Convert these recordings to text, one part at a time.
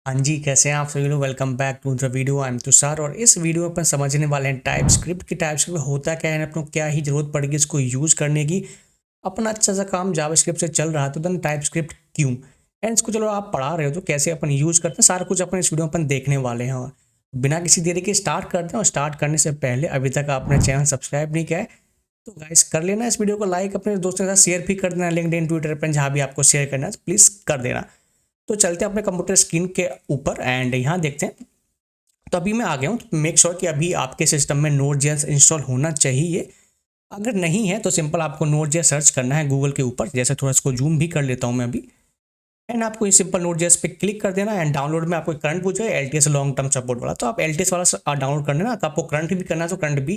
हाँ जी, कैसे हैं आप सभी लोग। Welcome back to the video. I am Tushar और इस वीडियो में अपन समझने वाले हैं टाइप स्क्रिप्ट की। टाइप स्क्रिप्ट होता क्या है, अपनों को क्या ही ज़रूरत पड़ेगी इसको यूज़ करने की। अपना अच्छा सा काम जावास्क्रिप्ट से चल रहा है तो देन टाइप स्क्रिप्ट क्यों, एंड इसको चलो आप पढ़ा रहे हो तो कैसे अपन यूज़ करते हैं, सारा कुछ अपन इस वीडियो में अपन देखने वाले हैं। और बिना किसी देरी के स्टार्ट करते हैं। और स्टार्ट करने से पहले अभी तक आपने चैनल सब्सक्राइब नहीं किया है तो गाइस कर लेना। इस वीडियो को लाइक, अपने दोस्तों के साथ शेयर भी कर देना, लिंक्डइन ट्विटर पर जहाँ भी आपको शेयर करना है तो प्लीज़ कर देना। तो चलते हैं अपने कंप्यूटर स्क्रीन के ऊपर एंड यहाँ देखते हैं। तो अभी मैं आ गया हूँ। मेक श्योर कि अभी आपके सिस्टम में Node.js इंस्टॉल होना चाहिए। अगर नहीं है तो सिंपल आपको Node.js सर्च करना है गूगल के ऊपर। जैसे थोड़ा इसको जूम भी कर लेता हूँ मैं अभी। एंड आपको ये सिंपल Node.js पे क्लिक कर देना। एंड डाउनलोड में आपको करंट पूछेगा LTS लॉन्ग टर्म सपोर्ट वाला, तो आप LTS वाला डाउनलोड कर लेना। तो आपको करंट भी करना है तो करंट भी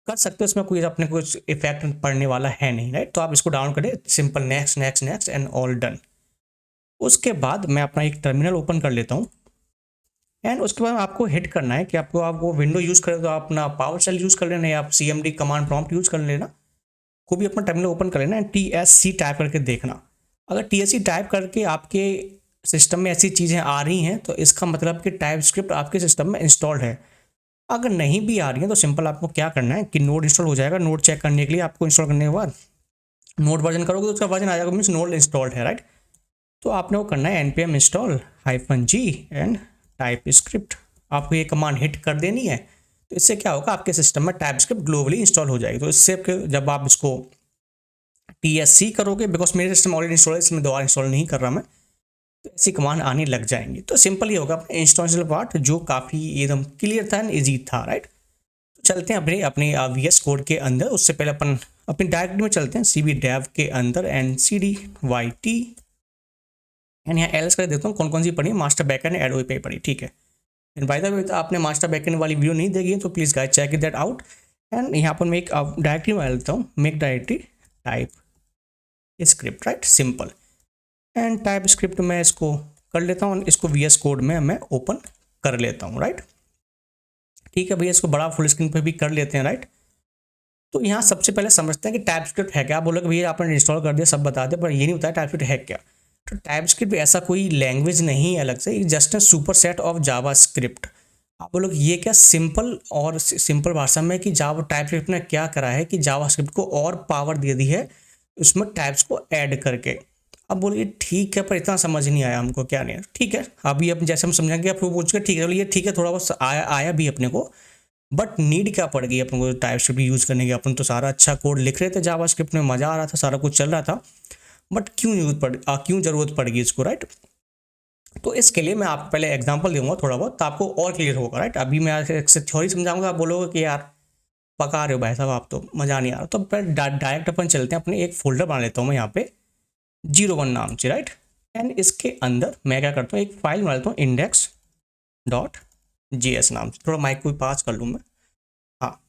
कर सकते हो, इसमें कोई अपने कुछ इफेक्ट पड़ने वाला है नहीं, राइट। तो आप इसको डाउनलोड करें, simple next next next and all done. उसके बाद मैं अपना एक टर्मिनल ओपन कर लेता हूँ। एंड उसके बाद आपको हिट करना है कि आपको विंडो यूज़ करें तो आप अपना पावर शेल यूज़ कर लेना या आप CMD कमांड प्रॉम्प्ट यूज़ कर लेना। को भी अपना टर्मिनल ओपन कर लेना एंड TSC टाइप करके देखना। अगर TSC टाइप करके आपके सिस्टम में ऐसी चीज़ें आ रही हैं तो इसका मतलब कि टाइप स्क्रिप्ट आपके सिस्टम में इंस्टॉल्ड है। अगर नहीं भी आ रही है तो सिंपल आपको क्या करना है कि नोड इंस्टॉल हो जाएगा। नोड चेक करने के लिए आपको इंस्टॉल करने के बाद नोड वर्जन करोगे तो उसका वर्जन आ जाएगा, मीन्स नोड इंस्टॉल्ड है, राइट। तो आपने वो करना है npm install -g and type script. आपको ये कमांड हिट कर देनी है। तो इससे क्या होगा, आपके सिस्टम में टाइप स्क्रिप्ट ग्लोबली इंस्टॉल हो जाएगी। तो इससे जब आप इसको TSC करोगे, बिकॉज मेरे सिस्टम ऑलरेडी इंस्टॉल है इसमें दोबारा इंस्टॉल नहीं कर रहा मैं, तो ऐसी कमांड आने लग जाएंगी। तो सिंपल ही होगा अपने इंस्टॉलेशन पार्ट, जो काफ़ी एकदम क्लियर था एंड ईजी था, राइट। तो चलते हैं अपने VS कोड के अंदर। उससे पहले अपन अपनी डायरेक्टरी में चलते हैं, cd dev के अंदर एंड cd yt एंड यहाँ एल्स कर देता हूँ कौन कौन सी पढ़ी, मास्टर बैकएंड एडोबी पे पढ़ी, ठीक है। एंड बाय द वे आपने मास्टर बैकएंड वाली वीडियो नहीं देखी है तो please guys check that out. And यहाँ पर मैं एक डायरेक्टरी में लेता हूँ, make directory TypeScript, right, simple. And TypeScript में इसको कर लेता हूँ, इसको VS कोड में मैं ओपन कर लेता हूँ, राइट। ठीक है भैया, इसको बड़ा फुल स्क्रीन पर भी कर लेते हैं, राइट। तो यहाँ सबसे पहले समझते हैं कि टाइप स्क्रिप्ट है क्या। आप बोलोगे भैया आपने इंस्टॉल कर दिया सब बता दें, पर ये नहीं बताया टाइप स्क्रिप्ट है क्या। तो टाइप स्क्रिप्ट ऐसा कोई लैंग्वेज नहीं है अलग से, just a super set of Java script. आप बोलोगे ये क्या, सिंपल और सिंपल भाषा में कि जावा टाइप स्क्रिप्ट ने क्या करा है कि जावा स्क्रिप्ट को और पावर दे दी है उसमें टाइप्स को ऐड करके। अब बोलिए ठीक है, पर इतना समझ नहीं आया हमको, क्या नहीं। ठीक है, अभी अब जैसे हम समझेंगे आप पूछ के, ठीक है बोलिए ठीक है, थोड़ा बहुत आया भी अपने को, बट नीड क्या पड़ गई अपन को टाइप स्क्रिप्ट यूज़ करने की। अपन तो सारा अच्छा कोड लिख रहे थे जावा स्क्रिप्ट में, मज़ा आ रहा था, सारा कुछ चल रहा था, बट क्यों ज़रूरत पड़ गई इसको, राइट। तो इसके लिए मैं आपको पहले एग्जांपल दूंगा थोड़ा बहुत, तो आपको और क्लियर होगा, राइट। अभी मैं एक से थ्योरी समझाऊंगा, आप बोलोगे कि यार पका रहे हो भाई साहब आप, तो मज़ा नहीं आ रहा। तो फिर डायरेक्ट अपन चलते हैं, अपने एक फोल्डर बना लेता हूँ मैं यहाँ पे 01 नाम से, राइट। एंड इसके अंदर मैं क्या करता हूँ, एक फाइल बना लेता हूँ index.js नाम से। थोड़ा माइक को पास कर लूँ मैं, हाँ।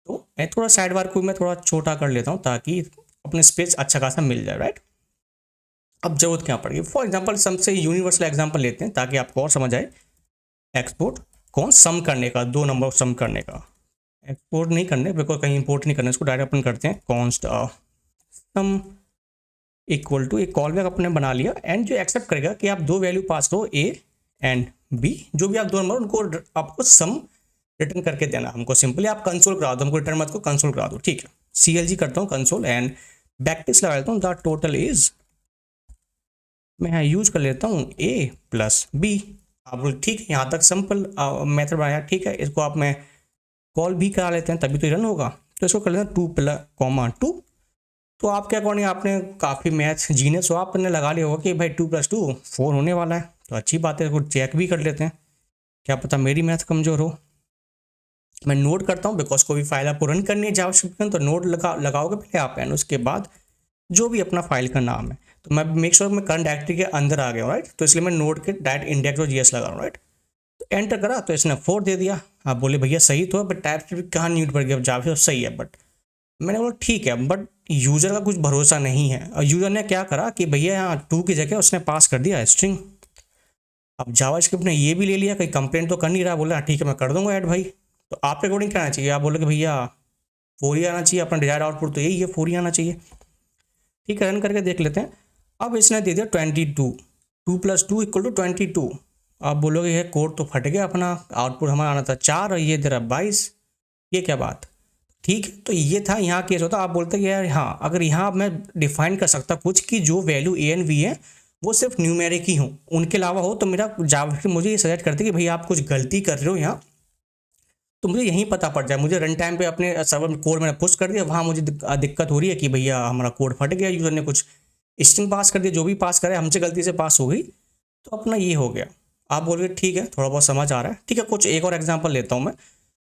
तो मैं थोड़ा साइड बार को मैं थोड़ा छोटा कर लेता हूँ ताकि अपने स्पेस अच्छा खासा मिल जाए, राइट। अब जरूरत क्या पड़ेगी, फॉर एग्जांपल सबसे यूनिवर्सल एग्जांपल लेते हैं ताकि आपको और समझ आए। एक्सपोर्ट कौन, सम करने का, दो नंबर सम करने का। एक्सपोर्ट नहीं करने, बिकॉज कहीं इंपोर्ट नहीं करना, इसको डायरेक्ट अपन करते हैं कॉन्स्ट सम इक्वल टू, एक कॉल बैक अपने बना लिया। एंड जो एक्सेप्ट करेगा कि आप दो वैल्यू पास करो A एंड B, जो भी आप दो नंबर उनको आपको सम रिटर्न करके देना हमको। सिंपली आप कंसोल करा दो, हमको रिटर्न मत को कंसोल करा दो, ठीक है। CLG करता हूँ कंसोल एंड बैकटिस लगा लेता हूँ, द टोटल इज, मैं यहाँ यूज कर लेता हूँ A प्लस B। आप बोल ठीक है, यहाँ तक सिंपल मेथड बनाया, ठीक है। इसको आप मैं कॉल भी करा लेते हैं तभी तो रन होगा। तो इसको कर लेते हैं 2+2। तो आपके अकॉर्डिंग आपने काफ़ी मैथ्स जीनियस हो, आपने लगा लिया होगा कि भाई 2+2 4 होने वाला है। तो अच्छी बात है, इसको चेक भी कर लेते हैं, क्या पता मेरी मैथ कमज़ोर हो। मैं नोट करता हूँ, बिकॉज कोई भी फाइल आपको रन करनी है जावास्क्रिप्ट में तो नोट लगाओगे पहले आप, एंड उसके बाद जो भी अपना फाइल का नाम है। तो मैं मेक श्योर मैं करंट डायरेक्टरी के अंदर आ गया हूँ, राइट। तो इसलिए मैं नोट के डायरेक्ट index.js लगा रहा हूँ, राइट। तो एंटर करा तो इसने 4 दे दिया। आप बोले भैया सही तो है, बट टाइप स्क्रिप्ट कहाँ न्यूट पड़ गया, जावा सही है, बट मैंने बोला ठीक है, बट यूज़र का कुछ भरोसा नहीं है। और यूज़र ने क्या करा कि भैया यहाँ 2 की जगह उसने पास कर दिया स्ट्रिंग। अब जावास्क्रिप्ट ने ये भी ले लिया, कहीं कंप्लेंट तो कर नहीं रहा, बोला ठीक है मैं कर दूंगा ऐड भाई। तो आपके अकॉर्डिंग क्या आना चाहिए, आप बोलोगे भैया 4 ही आना चाहिए, अपना डिजायर्ड आउटपुट तो यही है, 4 ही आना चाहिए। ठीक है, रन करके देख लेते हैं। अब इसने दे दिया 22, 2+2 = 22। आप बोलोगे ये कोड तो फट गया अपना, आउटपुट हमारा आना था 4 और ये दे रहा 22, ये क्या बात। ठीक है, तो ये था यहाँ केस होता। आप बोलते कि यार हाँ, अगर यहाँ मैं डिफाइन कर सकता कुछ कि जो वैल्यू ए एन वी है वो सिर्फ न्यूमेरिक ही हो, उनके अलावा हो, तो मेरा जावास्क्रिप्ट मुझे ये सजेस्ट करती कि भाई आप कुछ गलती कर रहे हो यहाँ, तो मुझे यहीं पता पड़ जाए। मुझे रन टाइम पे अपने सर्वर में कोड मैंने पुश कर दिया, वहाँ मुझे दिक्कत हो रही है कि भैया हमारा कोड फट गया, यूज़र ने कुछ स्ट्रिंग पास कर दिया, जो भी पास करे हमसे गलती से पास हो गई, तो अपना ये हो गया। आप बोलोगे ठीक है, थोड़ा बहुत समझ आ रहा है, ठीक है। कुछ एक और एग्जांपल लेता हूँ मैं।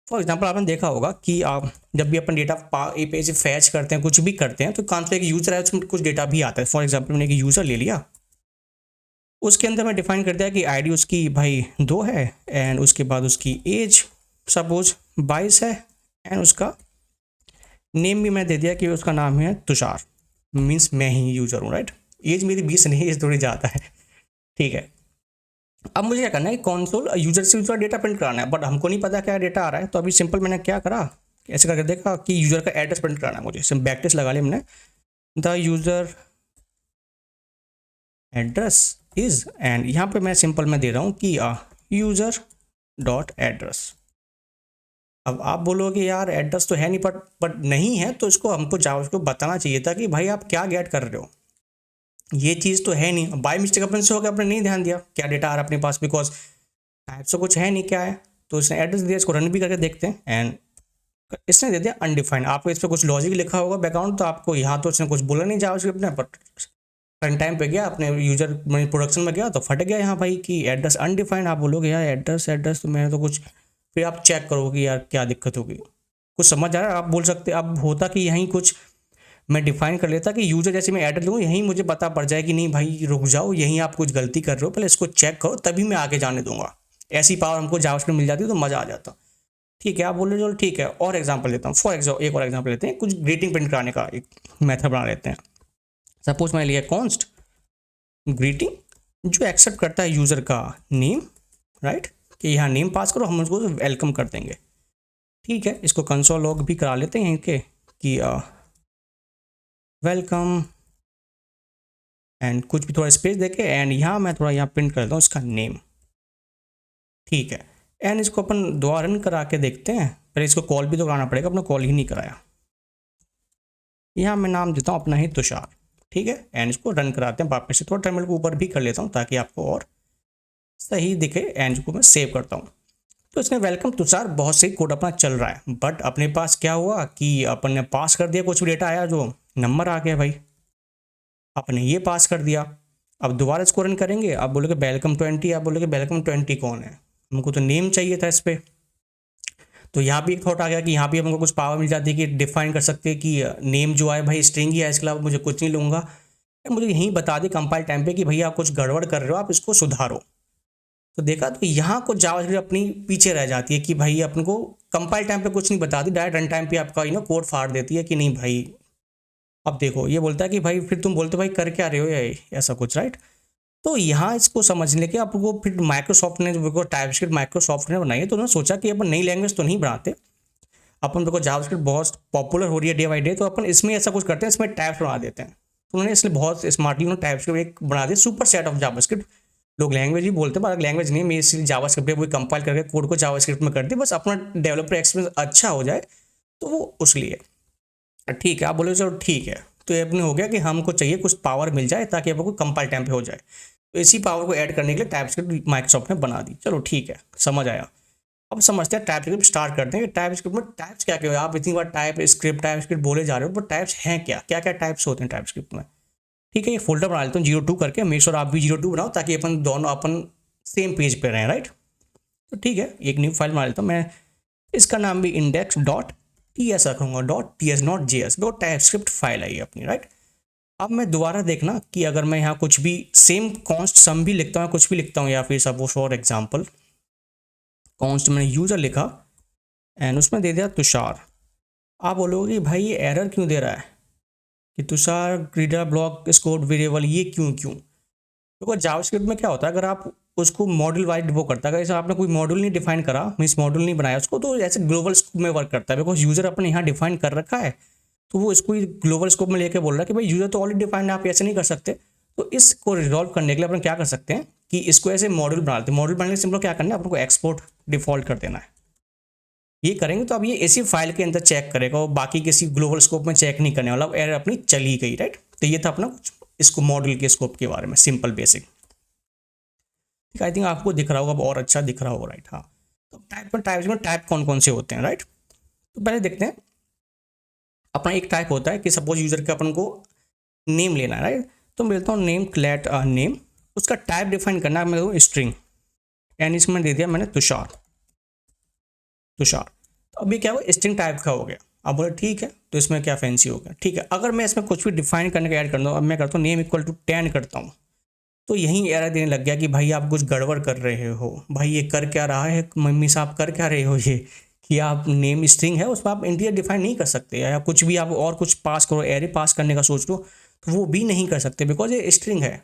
फॉर एग्जांपल आपने देखा होगा कि आप जब भी अपन डेटा ए पे से फैच करते हैं, कुछ भी करते हैं, तो काम से एक यूज़र है, उसमें कुछ डेटा भी आता है। फॉर एग्जांपल मैंने एक यूज़र ले लिया, उसके अंदर मैं डिफाइन कर दिया कि आईडी उसकी भाई 2 है, एंड उसके बाद उसकी एज सपोज 22 है, एंड उसका नेम भी मैं दे दिया कि उसका नाम है तुषार, मीन्स मैं ही यूज़र हूँ, राइट। एज मेरी 20 नहीं, एज थोड़ी ज़्यादा है, ठीक है। अब मुझे क्या करना है, कंसोल यूजर से यूजर डेटा प्रिंट कराना है, बट हमको नहीं पता क्या डेटा आ रहा है। तो अभी सिंपल मैंने क्या करा, ऐसे करके देखा कि यूजर का एड्रेस प्रिंट कराना है मुझे। सिर्फ बैकटेस्ट लगा लिया हमने, the user address is, and यहाँ पे मैं सिंपल मैं दे रहा हूँ कि यूजर डॉट एड्रेस। अब आप बोलोगे यार एड्रेस तो है नहीं, बट नहीं है तो इसको हमको जावा को बताना चाहिए था कि भाई आप क्या गेट कर रहे हो, ये चीज़ तो है नहीं। बाय मिस्टेक अपन से हो गया, आपने नहीं ध्यान दिया क्या डेटा आ रहा है अपने पास, बिकॉज टाइप से कुछ है नहीं, क्या है। तो इसने एड्रेस दिया, इसको रन भी करके देखते हैं, एंड इसने दे दिया अनडिफाइंड। आपको इस पर कुछ लॉजिक लिखा होगा बैकग्राउंड, तो आपको यहाँ तो इसने कुछ बोला नहीं जावास्क्रिप्ट ने, बट रन टाइम पे गया अपने यूजर प्रोडक्शन में गया तो फट गया यहाँ भाई कि एड्रेस अनडिफाइंड। आप बोलोगे यार एड्रेस तो मैंने तो कुछ, फिर आप चेक करोगे यार क्या दिक्कत होगी। कुछ समझ आ रहा है, आप बोल सकते अब होता कि यहीं कुछ मैं डिफाइन कर लेता कि यूजर जैसे मैं एड्रेस लूँ, यहीं मुझे पता पड़ जाए कि नहीं भाई रुक जाओ, यहीं आप कुछ गलती कर रहे हो, पहले इसको चेक करो तभी मैं आगे जाने दूंगा। ऐसी पावर हमको जावास्क्रिप्ट मिल जाती तो मज़ा आ जाता। ठीक है, आप बोल रहे हो चलो ठीक है, और एग्जांपल लेता हूँ। फॉर एग्जाम्पल एक और एग्जांपल लेते हैं, कुछ ग्रीटिंग प्रिंट कराने का एक मेथड बना लेते हैं। सपोज मैंने लिया कॉन्स्ट ग्रीटिंग जो एक्सेप्ट करता है यूज़र का नेम, राइट, कि यहाँ नेम पास करो, हम उसको वेलकम कर देंगे। ठीक है, इसको कंसोल लॉग भी करा लेते हैं इनके कि वेलकम, एंड कुछ भी थोड़ा स्पेस देके, एंड यहाँ मैं थोड़ा यहाँ प्रिंट कर देता हूँ इसका नेम। ठीक है, एंड इसको अपन दोबारा रन करा के देखते हैं। पहले इसको कॉल भी तो कराना पड़ेगा, अपना कॉल ही नहीं कराया। यहाँ मैं नाम देता हूँ अपना ही तुषार, ठीक है, एंड इसको रन कराते हैं वापस से। थोड़ा टर्मिनल को ऊपर भी कर लेता हूँ ताकि आपको और सही दिखे, एंड इसको मैं सेव करता हूँ। तो इसने वेलकम तुषार बहुत सही कोड अपना चल रहा है, बट अपने पास क्या हुआ कि अपन ने पास कर दिया, कुछ भी डेटा आया जो नंबर आ गया भाई, आपने ये पास कर दिया। अब दोबारा इसको रन करेंगे, आप बोलोगे वेलकम 20, आप बोलोगे वेलकम 20 कौन है, हमको तो नेम चाहिए था इस पर। तो यहाँ भी एक थॉट आ गया कि यहाँ भी हमको कुछ पावर मिल जाती है कि डिफाइन कर सकते हैं कि नेम जो है भाई स्ट्रिंग ही है, इसके अलावा मुझे कुछ नहीं लूँगा। मुझे यहीं बता दी कंपाइल टाइम पे कि भैया आप कुछ गड़बड़ कर रहे हो, आप इसको सुधारो। तो देखा, तो यहाँ कुछ जावास्क्रिप्ट अपनी पीछे रह जाती है कि भाई अपन को कंपाइल टाइम पे कुछ नहीं बताती, डायरेक्ट रन टाइम पे आपका कोड फाड़ देती है कि नहीं भाई। अब देखो ये बोलता है कि भाई फिर तुम बोलते भाई कर क्या रहे हो ये ऐसा कुछ, राइट। तो यहाँ इसको समझने के आपको फिर माइक्रोसॉफ्ट ने जो टाइपस्क्रिप्ट माइक्रोसॉफ्ट ने बनाई है, तो उन्होंने सोचा कि अपन नई लैंग्वेज तो नहीं बनाते, अपन देखो जावास्क्रिप्ट बहुत पॉपुलर हो रही है डे बाई डे, तो अपन इसमें ऐसा कुछ करते हैं, इसमें टाइप्स बना देते हैं। तो उन्होंने इसलिए बहुत स्मार्टली उन्होंने टाइपस्क्रिप्ट एक बना दिया, सुपर सेट ऑफ जावास्क्रिप्ट। लोग लैंग्वेज ही बोलते हैं, पर लैंग्वेज नहीं, मैं इसलिए जावास्क्रिप्ट है वो कंपाइल करके कोड को जावास्क्रिप्ट में कर दी, बस अपना डेवलपर एक्सपीरियंस अच्छा हो जाए, तो वो उस लिए। ठीक है, आप बोले चलो ठीक है, तो ये अपने हो गया कि हमको चाहिए कुछ पावर मिल जाए ताकि अपन को कंपाइल टाइम पे हो जाए। तो इसी पावर को ऐड करने के लिए टाइपस्क्रिप्ट माइक्रोसॉफ्ट ने बना दी। चलो ठीक है, समझ आया। अब समझते हैं टाइपस्क्रिप्ट स्टार्ट करते हैं। टाइपस्क्रिप्ट में टाइप्स क्या क्या है, आप इतनी बार टाइपस्क्रिप्ट बोले जा रहे हो, बट टाइप्स हैं क्या, क्या क्या टाइप्स होते हैं टाइपस्क्रिप्ट में। ठीक है, ये फोल्डर बना लेता हूँ 02 करके, मेक श्योर आप भी 02 बनाओ ताकि अपन दोनों अपन सेम पेज पे रहें, राइट। तो ठीक है, एक न्यू फाइल बना लेता हूँ मैं, इसका नाम भी इंडेक्स डॉट ts रखूँगा, .ts नॉट JS, वो टाइपस्क्रिप्ट फाइल आई अपनी, राइट। अब मैं दोबारा देखना कि अगर मैं यहाँ कुछ भी सेम कॉन्स्ट सम भी लिखता हूँ, कुछ भी लिखता हूँ, या फिर सपोज फॉर एग्जाम्पल कॉन्स्ट मैंने यूजर लिखा एंड उसमें दे दिया तुषार। आप बोलोगे भाई ये एरर क्यों दे रहा है कि तुषार ग्रीडर ब्लॉक स्कोर वेरिएबल, ये क्यों क्योंकि जावास्क्रिप्ट में क्या होता है, अगर आप उसको मॉड्यूल वाइज वो करता है, अगर आपने कोई मॉड्यूल नहीं डिफाइन करा, मीन्स मॉड्यूल नहीं बनाया उसको, तो ऐसे ग्लोबल स्कोप में वर्क करता है, बिकॉज यूजर अपने यहाँ डिफाइन कर रखा है, तो वो इसको ग्लोबल स्कोप में लेके बोल रहा है कि भाई यूजर तो ऑलरेडी डिफाइंड है, आप ऐसे नहीं कर सकते। तो इसको रिजॉल्व करने के लिए अपन क्या कर सकते हैं कि इसको ऐसे मॉड्यूल बना लेते हैं। मॉड्यूल बनाने के सिंपल क्या करना है, आपको एक्सपोर्ट डिफॉल्ट कर देना है। ये करेंगे तो अब ये इसी फाइल के अंदर चेक करेगा और बाकी किसी ग्लोबल स्कोप में चेक नहीं करने वाला, एरर अपनी चली गई, राइट। तो ये था अपना कुछ इसको मॉड्यूल के स्कोप के बारे में, सिंपल बेसिक। आई थिंक आपको दिख रहा होगा, अब और अच्छा दिख रहा होगा, राइट। हाँ, तो टाइप्स में टाइप कौन कौन से होते हैं, राइट। तो पहले देखते हैं, अपना एक टाइप होता है कि सपोज यूजर के अपन को नेम लेना है, राइट। तो मैं लेता हूँ नेम, लेट नेम, उसका टाइप डिफाइन करना है, मैं स्ट्रिंग, एंड इसमें दे दिया मैंने तुषार। तो अभी क्या हुआ, स्ट्रिंग टाइप का हो गया। अब बोले ठीक है, तो इसमें क्या फैंसी हो गया, ठीक है। अगर मैं इसमें कुछ भी डिफाइन करने का ऐड कर दूँ, अब मैं करता हूँ नेम इक्वल टू 10 करता हूँ, तो यहीं एरर देने लग गया कि भाई आप कुछ गड़बड़ कर रहे हो, भाई ये कर क्या रहा है, मम्मी साहब कर क्या रहे हो, ये कि आप नेम स्ट्रिंग है उसमें आप इंटीजर डिफाइन नहीं कर सकते, या कुछ भी आप और कुछ पास करो, एरे पास करने का सोच लो तो वो भी नहीं कर सकते, बिकॉज ये स्ट्रिंग है।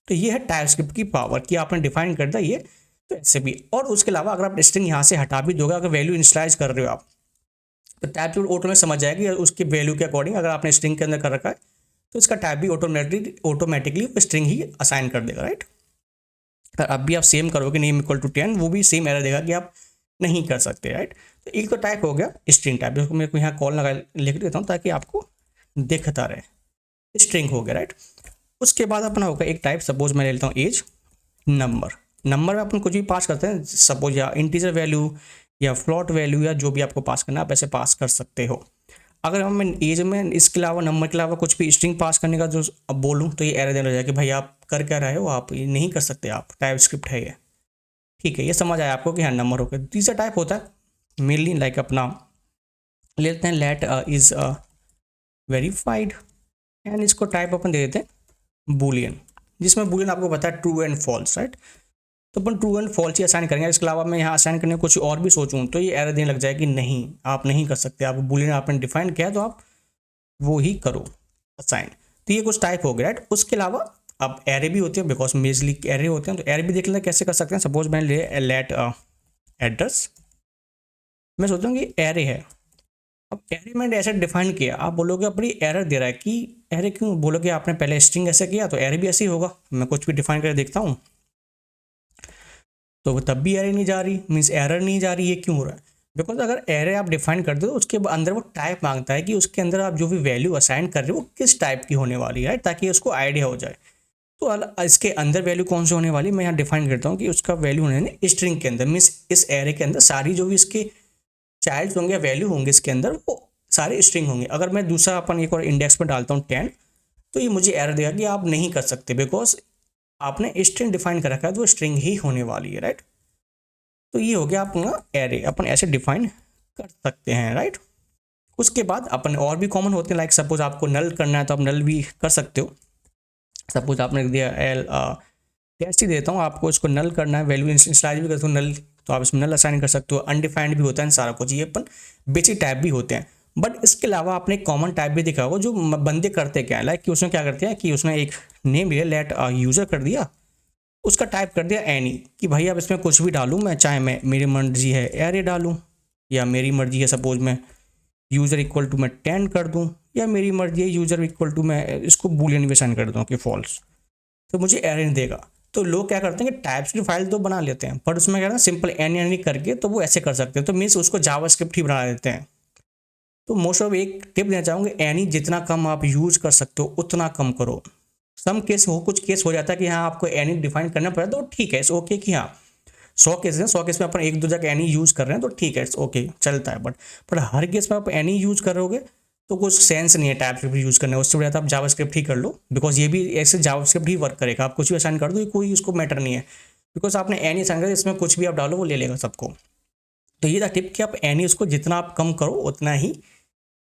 तो ये है टाइपस्क्रिप्ट की पावर कि आपने डिफाइन कर दिया ये, तो ऐसे भी। और उसके अलावा अगर आप स्ट्रिंग यहाँ से हटा भी दोगे, अगर वैल्यू इनिशियलाइज कर रहे हो आप, तो टाइपस्क्रिप्ट ऑटोमेटिक समझ जाएगा कि उसकी वैल्यू के अकॉर्डिंग अगर आपने स्ट्रिंग के अंदर कर रखा है तो इसका टाइप भी ऑटोमेटिकली स्ट्रिंग ही असाइन कर देगा, राइट। अब भी आप सेम करोगे नेम इक्वल टू 10, वो भी सेम एरर देगा कि आप नहीं कर सकते, राइट। तो एक तो टाइप हो गया स्ट्रिंग टाइप, जिसको मैं यहाँ कॉल लगा लिख देता हूँ ताकि आपको दिखता रहे, स्ट्रिंग हो गया, राइट। उसके बाद अपना होगा एक टाइप, सपोज मैं ले लेता हूँ एज, नंबर में अपन कुछ भी पास करते हैं, सपोज या इंटीजर वैल्यू या फ्लोट वैल्यू या जो भी आपको पास करना है आप ऐसे पास कर सकते हो। अगर हम एज में इसके अलावा नंबर के अलावा कुछ भी स्ट्रिंग पास करने का जो अब बोलूँ तो ये एरर देने लग जाएगा कि भाई आप कर क्या रहे हो, आप ये नहीं कर सकते, आप टाइपस्क्रिप्ट है ये, ठीक है। ये समझ आया आपको कि हाँ नंबर हो गया। तीसरा टाइप होता है मेनली लाइक अपना लेते हैं लेट इज वेरीफाइड, एंड इसको टाइप अपन दे देते हैं बूलियन, जिसमें बूलियन आपको पता है ट्रू एंड फॉल्स, राइट। तो अपन ट्रू एंड फॉल्स ही असाइन करेंगे। इसके अलावा मैं यहाँ असाइन करने कुछ और भी सोचूं तो ये एरर देने लग जाए कि नहीं आप नहीं कर सकते, आप बूलियन आपने डिफाइन किया तो आप वो ही करो असाइन। तो ये कुछ टाइप हो गया, राइट। उसके अलावा अब एरे भी होते हैं, बिकॉज मेजली एरे होते हैं, तो एरे भी देख लेते हैं कैसे कर सकते हैं। सपोज मैंने ले लेट एड्रेस, मैं सोच रहा हूँ कि एरे है। अब एरे मैंने ऐसे डिफाइन किया, आप बोलोगे अपनी एरर दे रहा है कि एरे क्यों, बोलोगे आपने पहले स्ट्रिंग ऐसे किया तो एरे भी ऐसे ही होगा। मैं कुछ भी डिफाइन करके देखता हूँ तो तब भी एरे नहीं जा रही, मीन्स एरर नहीं जा रही, ये क्यों हो रहा है। बिकॉज अगर एरे आप डिफाइन कर दो तो उसके अंदर वो टाइप मांगता है कि उसके अंदर आप जो भी वैल्यू असाइन कर रहे हो वो किस टाइप की होने वाली है, ताकि उसको आइडिया हो जाए। तो इसके अंदर वैल्यू कौन सी होने वाली, मैं यहाँ डिफाइन करता हूँ कि उसका वैल्यू होने स्ट्रिंग के अंदर, मीन्स इस एरे के अंदर सारी जो भी इसके चाइल्ड होंगे, वैल्यू होंगे इसके अंदर, वो सारे स्ट्रिंग होंगे। अगर मैं दूसरा अपन एक और इंडेक्स पर डालता हूँ 10, तो ये मुझे एरर देगा कि आप नहीं कर सकते, बिकॉज आपने स्ट्रिंग डिफाइन कर रखा है तो वो स्ट्रिंग ही होने वाली है, राइट। तो ये हो गया अपना एरे, अपन ऐसे डिफाइन कर सकते हैं, राइट। उसके बाद अपन और भी कॉमन होते हैं, लाइक सपोज आपको नल करना है तो आप नल भी कर सकते हो। सपोज आपने दिया एल टेस्ट ही देता हूँ आपको, इसको नल करना है, वैल्यू इनिशियलाइज भी करते हो नल, तो आप इसमें नल असाइन कर सकते हो। अनडिफाइंड भी होता है सारा कुछ, ये अपन बेसिक टाइप भी होते हैं। बट इसके अलावा आपने एक कॉमन टाइप भी देखा होगा जो बंदे करते क्या है, लाइक कि उसने क्या करते हैं कि उसने एक नेम लिया, लेट यूजर कर दिया, उसका टाइप कर दिया एनी, कि भाई अब इसमें कुछ भी डालूँ मैं, चाहे मैं मेरी मर्जी है एरे डालूँ, या मेरी मर्जी है सपोज मैं यूज़र इक्वल टू मैं 10 कर दूँ, या मेरी मर्जी है यूज़र इक्वल टू मैं इसको बूलियन भी असाइन कर दूँ कि फॉल्स, तो मुझे एरे नहीं देगा। तो लोग क्या करते हैं कि टाइप्स की फाइल तो बना लेते हैं, पर उसमें क्या है सिंपल एनी करके तो वो ऐसे कर सकते हैं, तो मीन्स उसको जावास्क्रिप्ट ही बना देते हैं। तो मोस्ट ऑफ एक टिप देना चाहूँगा, एनी जितना कम आप यूज कर सकते हो उतना कम करो। सम केस हो, कुछ केस हो जाता है कि हाँ आपको एनी डिफाइन करना पड़ा तो ठीक है, इट्स ओके कि हाँ 100 केस है, 100 केस में अपन एक दो जगह एनी यूज़ कर रहे हैं तो ठीक है, इट्स ओके चलता है। बट हर केस में आप एनी यूज़ करोगे तो कुछ सेंस नहीं है टाइपस्क्रिप्ट यूज़ करने, उससे बढ़िया आप जावास्क्रिप्ट ही कर लो, बिकॉज ये भी ऐसे जावास्क्रिप्ट ही वर्क करेगा। आप कुछ भी असाइन कर दो, कोई इसको मैटर नहीं है, बिकॉज आपने एनी असाइन कर, इसमें कुछ भी आप डालो वो ले लेगा सबको। तो ये था टिप कि आप एनी उसको जितना आप कम करो उतना ही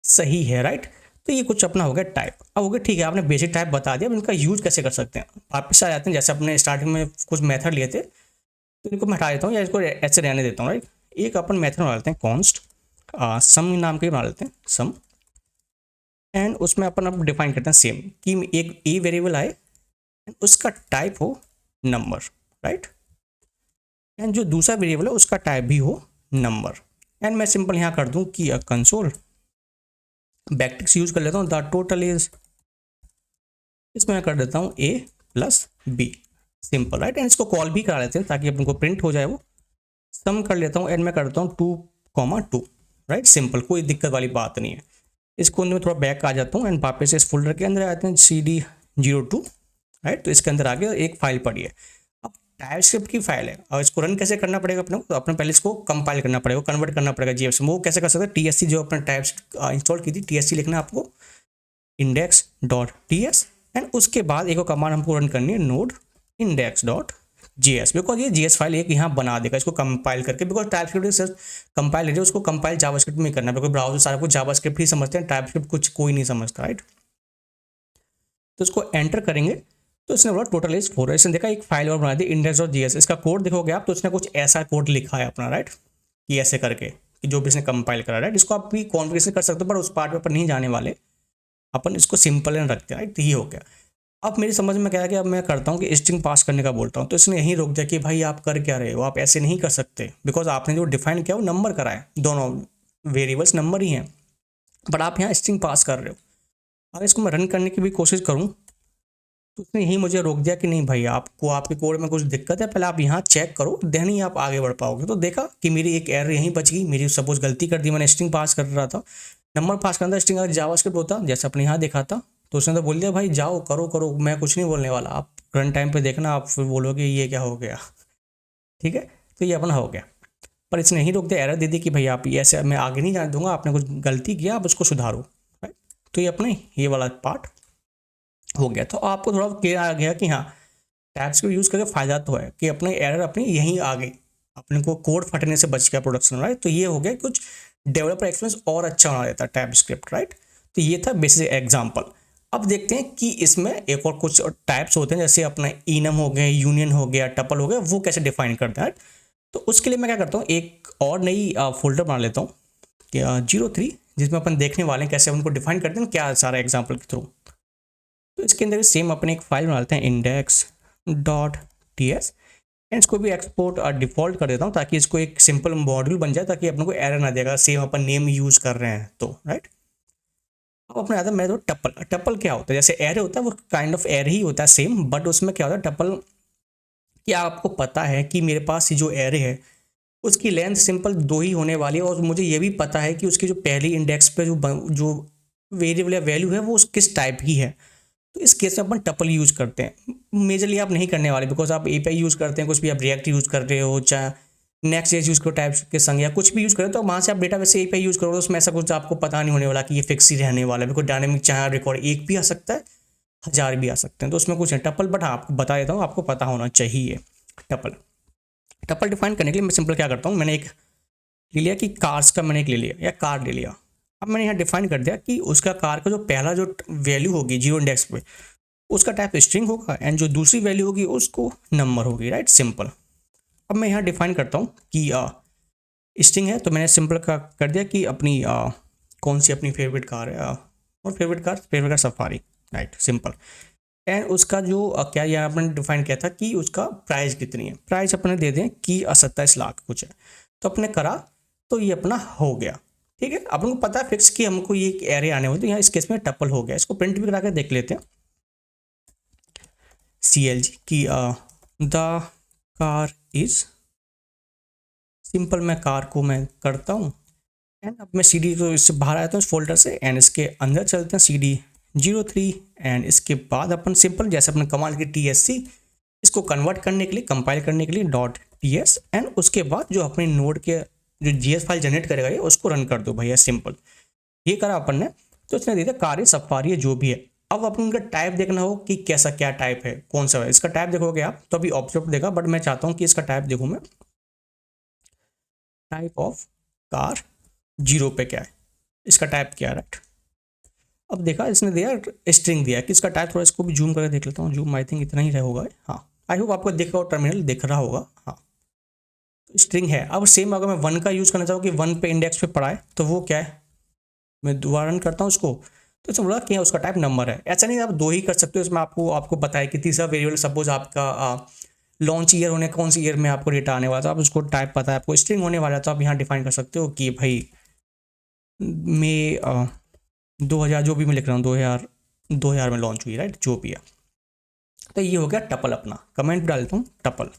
सही है, राइट। तो ये कुछ अपना हो गया टाइप। अब हो गया ठीक है, आपने बेसिक टाइप बता दिया, अब इनका यूज कैसे कर सकते हैं वापस आ जाते हैं। जैसे अपने स्टार्टिंग में कुछ मेथड लिए थे तो इनको मैं हटा देता हूँ या इसको ऐसे रहने देता हूँ, राइट। एक अपन मेथड बना लेते हैं कॉन्स्ट सम नाम के बना लेते हैं सम, एंड उसमें अपन अब डिफाइन करते हैं सेम कि एक ए वेरिएबल आए एंड उसका टाइप हो नंबर, राइट, एंड जो दूसरा वेरिएबल है उसका टाइप भी हो नंबर। एंड मैं सिंपल यहाँ कर दूँ कि कंसोल बैकटिक्स यूज कर लेता हूँ, द टोटल इज, इसमें मैं कर देता हूँ a plus B, simple right. And इसको कॉल भी करा लेते हैं ताकि अपन को प्रिंट हो जाए वो। सम कर लेता हूँ एंड मैं करता हूँ 2,2 राइट। सिंपल, कोई दिक्कत वाली बात नहीं है। इसको अंदर में थोड़ा बैक आ जाता हूँ एंड वापस इस फोल्डर के अंदर आते हैं CD02 राइट। तो इसके अंदर आगे एक फाइल पड़ी है। अब टाइपस्क्रिप्ट की फाइल है और इसको रन कैसे करना पड़ेगा अपने को, तो अपने पहले इसको कंपाइल करना पड़ेगा, कन्वर्ट करना पड़ेगा JS में। वो कैसे कर सकते हैं, TSC जो अपने टाइप्स इंस्टॉल की थी, TSC लिखना है आपको, index.ts एंड उसके बाद एक कमांड हमको रन करनी है node index.js, बिकॉज ये JS फाइल एक यहाँ बना देगा इसको कंपाइल करके। बिकॉज टाइपस्क्रिप्ट सिर्फ कंपाइल है, उसको कंपाइल जावास्क्रिप्ट में करना है, बिकॉज ब्राउजर सारा कुछ जावास्क्रिप्ट ही समझते हैं, टाइपस्क्रिप्ट कुछ कोई नहीं समझता राइट। तो इसको एंटर करेंगे तो इसने बोला टोटल इज 4। इसने देखा एक फाइल और बना दी index.js, इसका कोड देखोगे आप तो इसने कुछ ऐसा कोड लिखा है अपना राइट, कि ऐसे करके कि जो भी इसने कंपाइल करा राइट। इसको आप भी कॉन्फ़िगरेशन कर सकते हो, पर उस पार्ट में अपन नहीं जाने वाले, अपन इसको सिंपल एंड रखते हैं राइट। तो ये हो गया। अब मेरी समझ में क्या है कि अब मैं करता हूँ कि स्ट्रिंग पास करने का बोलता हूँ, तो इसने यहीं रोक दिया कि भाई आप कर क्या रहे हो, आप ऐसे नहीं कर सकते, बिकॉज आपने जो डिफाइन किया वो नंबर करा है, दोनों वेरिएबल्स नंबर ही हैं, बट आप यहाँ स्ट्रिंग पास कर रहे हो। अगर इसको मैं रन करने की भी कोशिश करूँ तो उसने यही मुझे रोक दिया कि नहीं भाई, आपको आपके कोड में कुछ दिक्कत है, पहले आप यहाँ चेक करो, देन ही आप आगे बढ़ पाओगे। तो देखा कि मेरी एक एरर यहीं बच गई, मेरी सपोज गलती कर दी, मैंने स्ट्रिंग पास कर रहा था, नंबर पास करना था, स्ट्रिंग अगर जावास्क्रिप्ट होता जैसे अपने यहाँ देखा था तो उसने तो बोल दिया भाई जाओ करो करो, मैं कुछ नहीं बोलने वाला, आप रन टाइम पे देखना, आप फिर बोलोगे ये क्या हो गया, ठीक है। तो ये अपना हो गया, पर इसने यहीं रोक दिया, एरर दे दी कि भाई आप ये ऐसे, मैं आगे नहीं जाने दूंगा, आपने कुछ गलती किया, आप उसको सुधारो राइट। तो ये अपने ये वाला पार्ट हो गया। तो आपको थोड़ा क्लियर आ गया कि हाँ टैब्स को यूज़ करके फ़ायदा तो है कि अपने एरर अपनी यहीं आ गई, अपने को कोड फटने से बच गया प्रोडक्शन राइट। तो ये हो गया कुछ डेवलपर एक्सपीरियंस और अच्छा बना देता है टैब स्क्रिप्ट राइट। तो ये था बेसिक एग्जाम्पल। अब देखते हैं कि इसमें एक और कुछ टाइप्स होते हैं, जैसे अपना इनम हो गए, यूनियन हो गया, टपल हो गया, वो कैसे डिफाइन करते हैं। तो उसके लिए मैं क्या करता हूँ, एक और नई फोल्डर बना लेता हूँ 03, जिसमें अपन देखने वाले हैं कैसे उनको डिफाइन करते हैं, क्या सारा एग्जाम्पल के थ्रू। तो इसके अंदर सेम अपने एक फाइल बना लेते हैं index.ts एंड इसको भी एक्सपोर्ट डिफॉल्ट कर देता हूँ ताकि इसको एक सिंपल मॉड्यूल बन जाए, ताकि अपने को एरर ना देगा, सेम अपन नेम यूज़ कर रहे हैं तो राइट। अब अपने आता है मेरे तो टपल। टपल क्या होता है, जैसे एरे होता है वो काइंड ऑफ एरे ही होता है सेम, बट उसमें क्या होता है टपल, क्या आपको पता है कि मेरे पास ये जो एरे है उसकी लेंथ सिंपल 2 ही होने वाली है, और मुझे ये भी पता है कि उसकी जो पहली इंडेक्स पे जो वेरिएबल या वैल्यू है वो किस टाइप की है। तो इस केस में अपन टपल यूज़ करते हैं। मेजरली आप नहीं करने वाले, बिकॉज आप API यूज़ करते हैं, कुछ भी आप रिएक्ट यूज़ कर रहे हो, चाहे नेक्स्ट यूज़ करो टाइप के संग, या कुछ भी यूज़ करें, तो वहाँ से आप डेटा वैसे API यूज़ करोगे, उसमें ऐसा कुछ आपको पता नहीं होने वाला कि ये फिक्स ही रहने वाला है, बिकॉज डायनेमिक चाहे रिकॉर्ड एक भी आ सकता है, 1000 भी आ सकते हैं, तो उसमें कुछ है टपल, बट हाँ आपको बता देता हूँ, आपको पता होना चाहिए टपल। टपल डिफाइन करने के लिए मैं सिंपल क्या करता हूँ, मैंने एक ले लिया कि कार्स का, मैंने एक ले लिया या कार ले लिया। अब मैंने यहाँ डिफाइन कर दिया कि उसका कार का जो पहला जो वैल्यू होगी 0 इंडेक्स पे, उसका टाइप स्ट्रिंग होगा, एंड जो दूसरी वैल्यू होगी उसको नंबर होगी राइट। सिंपल। अब मैं यहाँ डिफाइन करता हूँ कि स्ट्रिंग है, तो मैंने सिंपल का कर दिया कि अपनी कौन सी अपनी फेवरेट कार है, और favourite car safari right. Simple. And उसका जो क्या यहाँ अपने डिफाइन किया था कि उसका प्राइस कितनी है, प्राइस अपने दे दें कि 27 लाख कुछ है। तो अपने करा तो ये अपना हो गया, ठीक है। अपन को पता है फिक्स कि हमको ये एरे आने होते, तो यहाँ इस केस में टपल हो गया। इसको प्रिंट भी करा के देख लेते हैं, CLG की द कार इज, सिंपल मैं कार को मैं करता हूँ एंड अब मैं CD को इससे बाहर आता हूँ इस फोल्डर से, एंड इसके अंदर चलते हैं CD03 एंड इसके बाद अपन सिंपल जैसे अपने कमांड की TSC, इसको कन्वर्ट करने के लिए, कंपाइल करने के लिए .ts एंड उसके बाद जो अपने नोड के जो JS फाइल जनरेट करेगा ये उसको रन कर दो भैया। सिंपल ये करा अपन ने, तो इसने दे दिया कार सफारी जो भी है। अब अपन उनका टाइप देखना हो कि कैसा क्या टाइप है, कौन सा है। इसका टाइप देखोगे आप तो अभी ऑब्जेक्ट देगा, बट मैं चाहता हूँ कि इसका टाइप देखूँ मैं, टाइप ऑफ कार 0 पे क्या है, इसका टाइप क्या है राइट। अब देखा इसने दिया स्ट्रिंग दिया कि इसका टाइप, थोड़ा इसको भी जूम करके देख लेता हूँ, जूम आई थिंक इतना ही होगा। हाँ आई होप आपको दिख रहा हो, टर्मिनल दिख रहा होगा। हाँ स्ट्रिंग है। अब सेम अगर मैं 1 का यूज़ करना चाहूँ कि 1 पे इंडेक्स पे पड़ा है, तो वो क्या है, मैं दोबारा रन करता हूँ उसको, तो इसमें बोला कि उसका टाइप नंबर है। ऐसा नहीं आप 2 ही कर सकते हो, इसमें आपको बताया कि तीसरा वेरिएबल सपोज आपका लॉन्च ईयर होने, कौन सी ईयर में आपको डेटा आने वाला, तो आप उसको टाइप पता है, आपको स्ट्रिंग होने वाला है, तो आप यहाँ डिफाइन कर सकते हो कि भाई मैं 2000 जो भी मैं लिख रहा हूँ 2000 में लॉन्च हुई राइट, जो भी है। तो ये हो गया टपल अपना, कमेंट डाल देता हूँ टपल।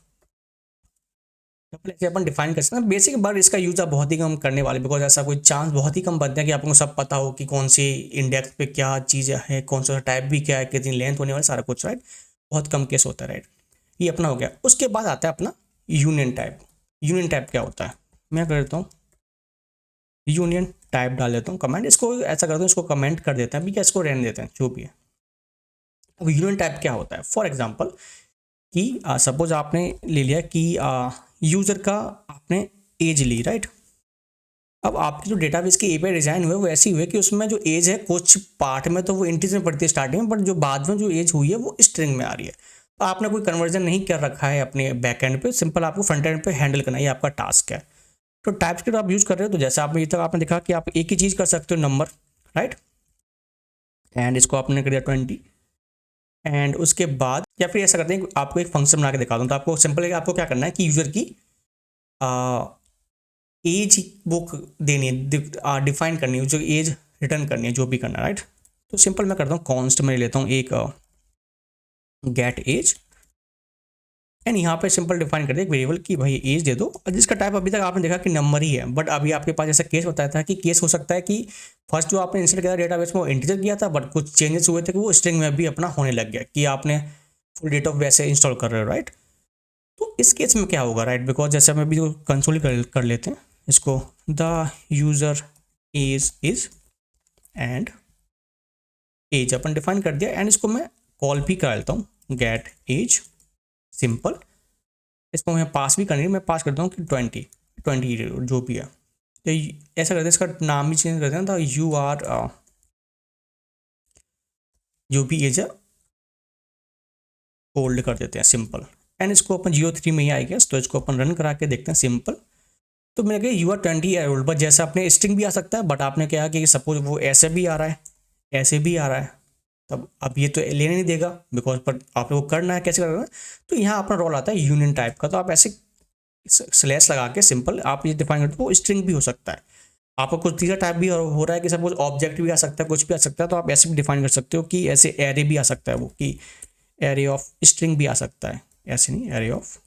टपल ऐसे अपन डिफाइन कर सकते हैं बेसिक, बट इसका यूज आप बहुत ही कम करने वाले, बिकॉज ऐसा कोई चांस बहुत ही कम बनता है कि आपको सब पता हो कि कौन सी इंडेक्स पे क्या चीज़ है, कौन सा टाइप भी क्या है, कितनी लेंथ होने वाली, सारा कुछ, राइट। बहुत कम केस होता है, राइट। ये अपना हो गया। उसके बाद आता है अपना यूनियन टाइप। यूनियन टाइप क्या होता है, मैं कर देता हूँ यूनियन टाइप डाल देता हूँ कमेंट। इसको ऐसा करता हूँ, इसको कमेंट कर देते हैं अभी, क्या इसको रहने देते हैं जो भी है। अब यूनियन टाइप क्या होता है, फॉर एग्जाम्पल कि सपोज आपने ले लिया कि यूज़र का आपने एज ली, राइट। अब आपके जो डेटाबेस के एपीआई डिजाइन हुए वो ऐसे हुए कि उसमें जो एज है कुछ पार्ट में तो वो इंटीजर में पड़ती है स्टार्टिंग में, बट जो बाद में जो एज हुई है वो स्ट्रिंग में आ रही है। तो आपने कोई कन्वर्जन नहीं कर रखा है अपने बैक एंड पे, सिंपल आपको फ्रंट एंड पे हैंडल करना, ये आपका टास्क है। तो टाइपस्क्रिप्ट आप यूज कर रहे हो, तो जैसे आपने तक आपने देखा कि आप एक ही चीज़ कर सकते हो, नंबर, राइट। एंड इसको आपने कर दिया 20। एंड उसके बाद या फिर ऐसा करते हैं आपको एक फंक्शन बना के दिखा दूँ। तो आपको सिंपल है, आपको क्या करना है कि यूजर की एज बुक देनी है, डिफाइन करनी है, जो एज रिटर्न करनी है, जो भी करना है, राइट। तो सिंपल मैं करता हूँ कॉन्स्ट में लेता हूँ एक गेट एज, एंड यहाँ पे सिंपल डिफाइन कर दिया एक वेरिएबल की भाई एज दे दो, और जिसका टाइप अभी तक आपने देखा कि नंबर ही है। बट अभी आपके पास ऐसा केस बताया था कि केस हो सकता है कि फर्स्ट जो आपने इंसर्ट किया डेटाबेस में वो इंटीजर किया था, बट कुछ चेंजेस हुए थे कि वो स्ट्रिंग में भी अपना होने लग गया, कि आपने फुल डेट ऑफ वैसे इंस्टॉल कर रहे हो, राइट। तो इस केस में क्या होगा, राइट, बिकॉज जैसे हम अभी कंसोल कर लेते हैं इसको, the user is and age अपन डिफाइन कर दिया, एंड इसको मैं कॉल भी कर लेता हूँ गेट एज, सिंपल। इसको मैं पास भी करनी है, मैं पास करता हूँ कि 20 जो भी है। तो ऐसा करते हैं, इसका नाम भी चेंज करते हैं, तो यू आर जो भी एज है ओल्ड कर देते हैं, सिंपल। एंड इसको अपन 03 में ही आएगा, तो इसको अपन रन करा के देखते हैं, सिंपल। तो मैंने कहा you are 20 year old, but जैसे अपने स्ट्रिंग भी आ सकता है, बट आपने क्या कि सपोज वो ऐसे भी आ रहा है, ऐसे भी आ रहा है, तब अब ये तो लेने नहीं देगा, बिकॉज पर आप लोग को करना है, कैसे करना है। तो यहाँ अपना रोल आता है यूनियन टाइप का। तो आप ऐसे स्लैश लगा के सिंपल आप ये डिफाइन करते हो, वो स्ट्रिंग भी हो सकता है, आपका कुछ तीसरा टाइप भी हो रहा है कि सपोज ऑब्जेक्ट भी आ सकता है, कुछ भी आ सकता है। तो आप ऐसे भी डिफाइन कर सकते हो कि ऐसे एरे भी आ सकता है, वो कि एरे ऑफ स्ट्रिंग भी आ सकता है, ऐसे नहीं, एरे ऑफ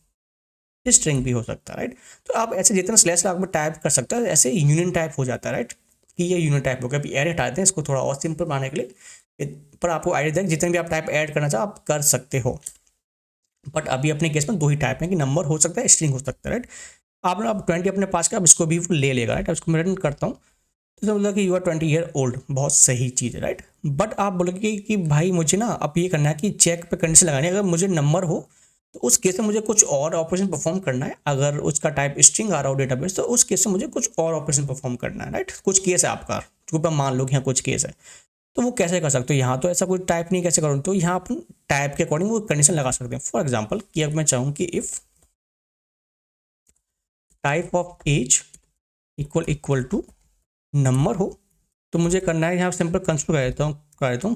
स्ट्रिंग भी हो सकता है, राइट। तो आप ऐसे जितना स्लैश लगा टाइप कर सकते हो, ऐसे यूनियन टाइप हो जाता है, राइट, कि ये यूनियन टाइप हो गया। अभी एरे हटाते हैं इसको थोड़ा और सिंपल बनाने के लिए, पर आपको आइडिया दें जितने भी आप टाइप ऐड करना चाहो आप कर सकते हो। बट अभी अपने केस में दो ही टाइप है कि नंबर हो सकता है, स्ट्रिंग हो सकता है, राइट। आपने अब 20 अपने पास का, अब इसको भी ले लेगा, राइट। अब इसको मैं रिटर्न करता हूँ, तो मतलब कि यू आर 20 ईयर ओल्ड, बहुत सही चीज़ है, राइट। बट आप बोलोगे कि भाई मुझे ना अब ये करना है कि चेक पे कंडीशन लगानी है, अगर मुझे नंबर हो तो उस केस में मुझे कुछ और ऑपरेशन परफॉर्म करना है। अगर उसका टाइप स्ट्रिंग आ रहा हो डेटाबेस, तो उस केस में मुझे कुछ और ऑपरेशन परफॉर्म करना है, राइट। कुछ केस है आपका, जो मान लो कि यहाँ कुछ केस है, तो वो कैसे कर सकते हो। यहाँ तो ऐसा कोई टाइप नहीं, कैसे करूँ, तो यहाँ अपन टाइप के अकॉर्डिंग वो कंडीशन लगा सकते हैं। फॉर एग्जाम्पल कि अब मैं चाहूँ कि if type of age equal to number हो, तो मुझे करना है यहाँ सिंपल कंस्ट्रक्ट कर देता हूँ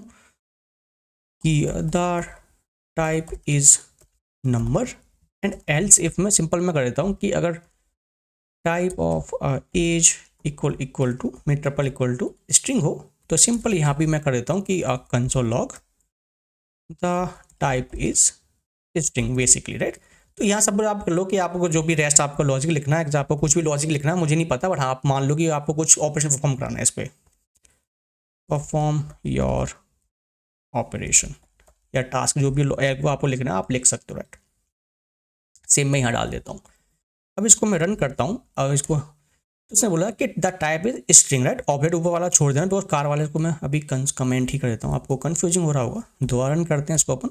कि the type is number, and else if में सिंपल मैं कर देता हूँ कि अगर type of age equal to में ट्रिपल इक्वल टू स्ट्रिंग हो, तो सिंपल यहाँ भी मैं कर देता हूँ कि console log the type is string basically, right. तो यहाँ सब आप कर लो कि आपको जो भी रेस्ट आपको लॉजिक लिखना है, आपको कुछ भी लॉजिक लिखना है, मुझे नहीं पता, बट आप मान लो कि आपको कुछ ऑपरेशन परफॉर्म कराना है इस पर, परफॉर्म योर ऑपरेशन या टास्क, जो भी वो आपको लिखना है आप लिख सकते हो, राइट। सेम मैं यहाँ डाल देता हूँ। अब इसको मैं रन करता हूँ, अब इसको तो उसने बोला कि the type is string, right. Object ऊपर वाला छोड़ देना, तो कार वाले को मैं अभी कमेंट ही कर देता हूँ, आपको कन्फ्यूजिंग हो रहा होगा। दोबारा रन करते हैं इसको अपन।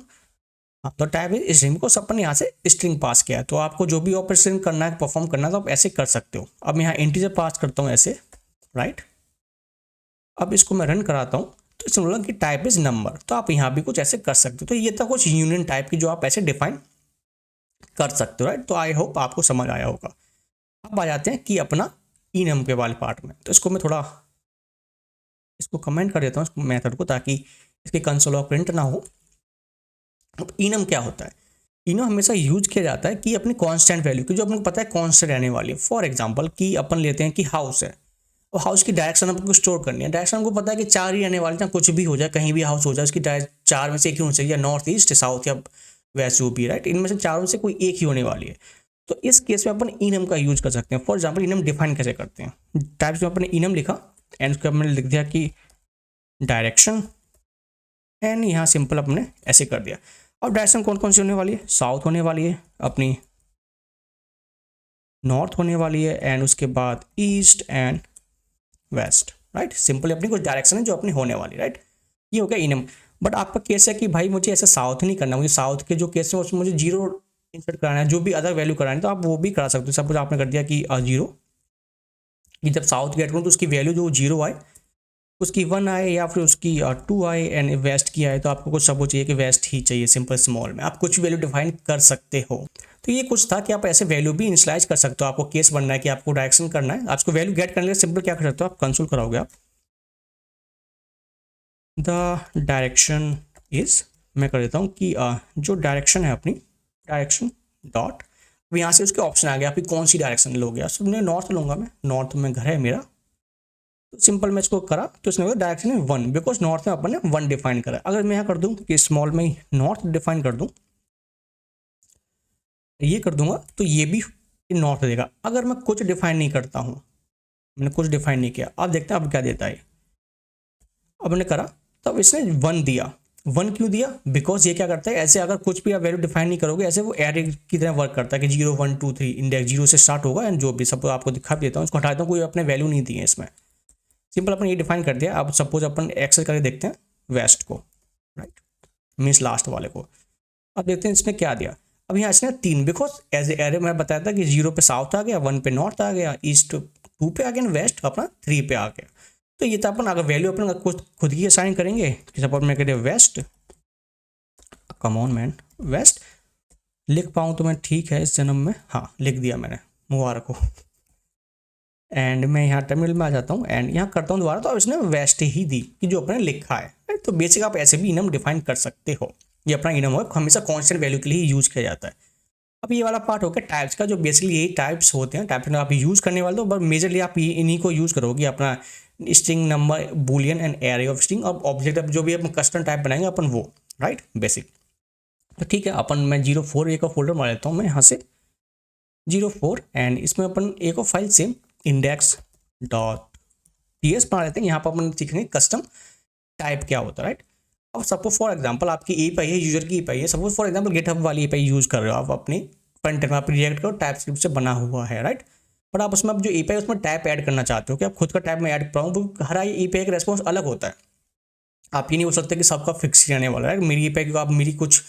हाँ, तो टाइप इज स्ट्रिंग को अपन यहाँ से स्ट्रिंग पास किया है, तो आपको जो भी ऑपरेशन करना है परफॉर्म करना है तो आप ऐसे कर सकते हो। अब मैं यहाँ इंटीजर पास करता हूँ ऐसे, राइट। अब इसको मैं रन कराता हूँ, तो इसमें बोला कि टाइप इज नंबर, तो आप यहाँ भी कुछ ऐसे कर सकते हो। तो ये था कुछ यूनियन टाइप की जो आप ऐसे डिफाइन कर सकते हो, राइट। तो आई होप आपको समझ आया होगा। अब आ जाते हैं कि अपना इनम के वाले पार्ट में, तो इसको मैं थोड़ा इसको कमेंट कर देता हूँ मेथड को, ताकि इसके कंसोल लॉग प्रिंट ना हो। अब इनम क्या होता है, इनम हमेशा यूज किया जाता है कि अपनी कांस्टेंट वैल्यू की, जो अपने को पता है कांस्टेंट रहने वाली है। फॉर एग्जांपल कि अपन लेते हैं कि हाउस है, और हाउस की डायरेक्शन आपको स्टोर करनी है। डायरेक्शन को पता है कि 4 ही रहने वाली है, कुछ भी हो जाए, कहीं भी हाउस हो जाए, उसकी चार में से एक ही होनी चाहिए, या नॉर्थ ईस्ट साउथ या वेस्ट जो भी, राइट, इनमें से चारों से कोई एक ही होने वाली है। तो इस केस में अपन इनम का यूज कर सकते हैं। फॉर एग्जाम्पल इनम डिफाइन कैसे करते हैं, टाइप्स में अपने इनम लिखा एंड उसके हमने लिख दिया कि डायरेक्शन, एंड यहाँ सिंपल अपने ऐसे कर दिया। अब डायरेक्शन कौन कौन सी होने वाली है, साउथ होने वाली है, अपनी नॉर्थ होने वाली है, एंड उसके बाद east and west, right. Simple अपनी कुछ डायरेक्शन है जो अपनी होने वाली, राइट। ये हो गया इनम। बट आपका केस है कि भाई मुझे ऐसे साउथ नहीं करना, मुझे साउथ के जो केस है उसमें मुझे जीरो इंसर्ट कराना है, जो भी अदर वैल्यू कराना है तो आप वो भी करा सकते हो। सपोज आपने कर दिया कि जीरो, कि जब साउथ गेट करूँ तो उसकी वैल्यू जो जीरो आए, उसकी 1 आए या फिर उसकी 2 आए, एंड वेस्ट की आए तो आपको कुछ सपोज चाहिए कि वेस्ट ही चाहिए, सिंपल स्मॉल में आप कुछ वैल्यू डिफाइन कर सकते हो। तो ये कुछ था कि आप ऐसे वैल्यू भी इनिशियलाइज कर सकते हो। आपको केस बनना है कि आपको डायरेक्शन करना है, आपको वैल्यू गेट करने के लिए सिंपल क्या कर सकते हो, आप कंसोल कराओगे आप द डायरेक्शन इज, मैं कर देता हूँ कि जो डायरेक्शन है अपनी, डायरेक्शन डॉट, अब यहाँ से उसके ऑप्शन आ गया आपकी कौन सी डायरेक्शन लोगे। सब मैं नॉर्थ लूँगा, मैं नॉर्थ में घर है मेरा, तो सिंपल मैं इसको करा तो इसने डायरेक्शन है 1, बिकॉज नॉर्थ में अपन ने 1 डिफाइन करा। अगर मैं यहाँ कर दूँ कि स्मॉल में ही नॉर्थ डिफाइन कर दूँ, ये कर दूंगा तो ये भी नॉर्थ देगा। अगर मैं कुछ डिफाइन नहीं करता हूँ, मैंने कुछ डिफाइन नहीं किया, अब देखते हैं अब क्या देता है। अब मैंने करा तब इसने 1 दिया। 1 क्यों दिया, बिकॉज ये क्या करता है, ऐसे अगर कुछ भी आप वैल्यू डिफाइन नहीं करोगे ऐसे वो एरे की तरह वर्क करता है कि 0 1 2 3 इंडेक्स 0 से स्टार्ट होगा, एंड जो भी सब आपको दिखा भी देता हूँ, इसको हटा देता हूँ, कोई अपने वैल्यू नहीं दी है इसमें, सिंपल अपन ये डिफाइन कर दिया। अब सपोज अपन एक्सेस करके देखते हैं वेस्ट को, राइट, मीन्स लास्ट वाले को। अब देखते हैं इसने क्या दिया। अब यहाँ इसने 3, बिकॉज एज एरे मैं बताया था कि 0 पे साउथ आ गया, 1 पे नॉर्थ आ गया, ईस्ट 2 पे आ गया, वेस्ट अपना 3 पे आ गया। तो ये तो अपन अगर वैल्यू अपन खुद ही असाइन करेंगे कि सपोज मैं कह west, come on man, west लिख पाऊँ तो मैं ठीक है इस जन्म में, हाँ लिख दिया मैंने, मुबारक हो। एंड मैं यहाँ टर्मिनल में आ जाता हूँ एंड यहाँ करता हूँ दोबारा, तो अब इसने वेस्ट ही दी कि जो अपने लिखा है। तो बेसिक आप ऐसे भी इनम डिफाइन कर सकते हो। ये अपना इनम हो हमेशा कांस्टेंट वैल्यू के लिए यूज किया जाता है। अब ये वाला पार्ट हो गया टाइप्स का, जो बेसिकली यही टाइप्स होते हैं, टाइप्स आप यूज करने वाले हो, बट मेजरली आप इन्हीं को यूज करोगे, अपना string, number, Boolean and array of string. अब ऑब्जेक्ट जो भी अपन कस्टम टाइप बनाएंगे अपन वो, राइट, बेसिक। तो ठीक है, अपन मैं 04 एक फोल्डर बना लेता हूँ मैं यहाँ से 04, एंड इसमें अपन एक और file same index dot TS बना लेते हैं। यहाँ पर अपन सीखेंगे कस्टम टाइप क्या होता है, राइट। अब सपोज फॉर एग्जांपल आपकी एपीआई है, यूजर की एपीआई है, सपोज फॉर एग्जांपल गिटहब वाली एपीआई यूज कर रहे हो आप अपनी फ्रंट एंड में, आप रिएक्ट करो टाइप स्क्रिप्ट से बना हुआ है, राइट। बट आप उसमें आप जो एपीआई उसमें टाइप ऐड करना चाहते हो कि आप खुद का टाइप में ऐड कर पाऊँ, हर एपीआई का रेस्पॉन्स अलग होता है। आप ये नहीं हो सकता कि सबका फिक्स रहने वाला है। मेरी एपीआई को आप मेरी कुछ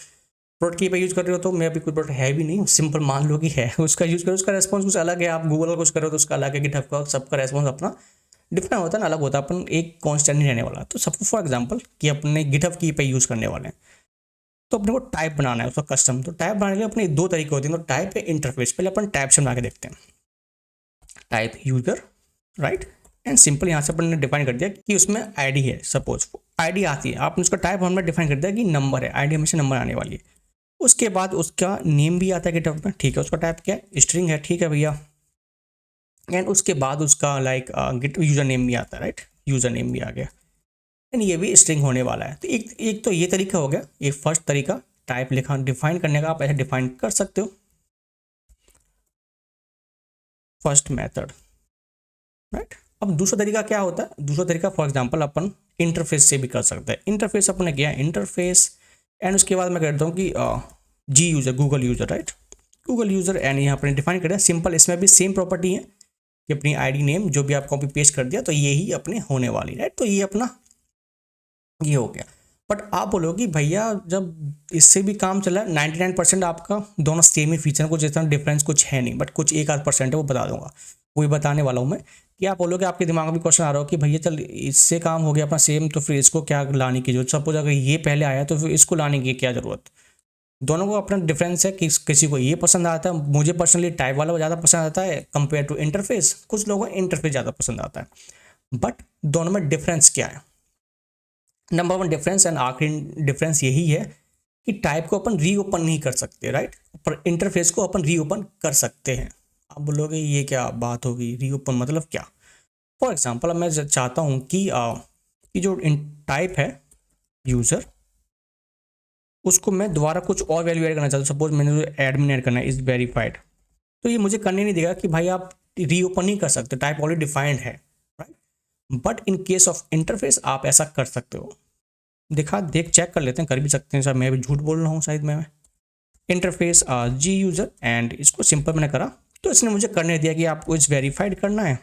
प्रोडक्ट की एपीआई यूज कर रहे हो तो मेरा भी कोई प्रोडक्ट है भी नहीं, सिंपल मान लो कि है, उसका यूज करो, उसका रेस्पॉन्स कुछ अलग है। आप गूगल का कुछ करो तो उसका अलग है, गिटहब का सबका रेस्पॉन्स अपना डिफरेंट होता है ना, अलग होता है, अपन एक कॉन्स्टेंट नहीं रहने वाला। तो सपोज फॉर एग्जांपल कि अपने गिटहब की एपीआई यूज करने वाले हैं, तो अपने को टाइप बनाना है उसका कस्टम। तो टाइप बनाने के लिए अपने 2 तरीके होते हैं, तो टाइप है इंटरफेस। पहले अपन टाइप से बना के देखते हैं, type user, right, and simple यहाँ से अपन ने डिफाइन कर दिया कि उसमें आईडी है। सपोज आईडी आती है, आपने उसका टाइप हमने डिफाइन कर दिया कि नंबर है, आईडी हमेशा नंबर आने वाली है। उसके बाद उसका नेम भी आता है गिटहब में, ठीक है, उसका टाइप क्या है, स्ट्रिंग है, ठीक है भैया। एंड उसके बाद उसका लाइक गिट यूजर नेम भी आता है, राइट, यूजर नेम भी आ गया, एंड ये भी स्ट्रिंग होने वाला है। तो एक तो ये तरीका हो गया, एक फर्स्ट तरीका टाइप लिखा डिफाइन करने का, आप ऐसे डिफाइन कर सकते हो, फर्स्ट मेथड, राइट। अब दूसरा तरीका क्या होता है, दूसरा तरीका फॉर एग्जांपल अपन इंटरफेस से भी कर सकते हैं। इंटरफेस अपन ने किया इंटरफेस, एंड उसके बाद मैं कहता हूँ कि G user, Google user, right, Google user, and यहाँ पर डिफाइन कर दिया सिंपल। इसमें भी सेम प्रॉपर्टी है कि अपनी आईडी नेम जो भी आप कॉपी पेस्ट कर दिया तो ये ही अपने होने वाली, राइट। तो ये अपना ये हो गया। बट आप बोलोगे भैया जब इससे भी काम चला 99% आपका दोनों सेम ही फीचर को, जितना डिफरेंस कुछ है नहीं, बट कुछ 1-8% है वो बता दूंगा, वही बताने वाला हूँ मैं। कि आप बोलोगे, आपके दिमाग में भी क्वेश्चन आ रहा हो कि भैया चल इससे काम हो गया अपना सेम, तो फिर इसको क्या लाने की जरूरत, सपोज अगर ये पहले आया तो फिर इसको लाने की क्या ज़रूरत। दोनों को अपना डिफरेंस है कि किसी को ये पसंद आता है, मुझे पर्सनली टाइप वाला ज़्यादा पसंद आता है कंपेयर टू इंटरफेस, कुछ लोगों को इंटरफेस ज़्यादा पसंद आता है। बट दोनों में डिफरेंस क्या है, नंबर 1 डिफरेंस एंड आखिरी डिफरेंस यही है कि टाइप को अपन रीओपन नहीं कर सकते, राइट, पर इंटरफेस को अपन रीओपन कर सकते हैं। आप बोलोगे ये क्या बात होगी, रीओपन मतलब क्या। फॉर एग्जांपल अब मैं चाहता हूँ कि जो टाइप है यूज़र, उसको मैं दोबारा कुछ और वैल्यू ऐड करना चाहता हूँ, सपोज मैंने एडमिन ऐड करना है इज वेरीफाइड, तो ये मुझे करने नहीं देगा कि भाई आप रीओपन नहीं कर सकते, टाइप ऑलरेडी डिफाइंड है, right. But in case of interface आप ऐसा कर सकते हो। देख चेक कर लेते हैं, कर भी सकते हैं सर, मैं भी झूठ बोल रहा हूँ शायद मैं। इंटरफेस जी यूज़र एंड इसको सिंपल मैंने करा, तो इसने मुझे करने दिया कि आपको इस वेरीफाइड करना है,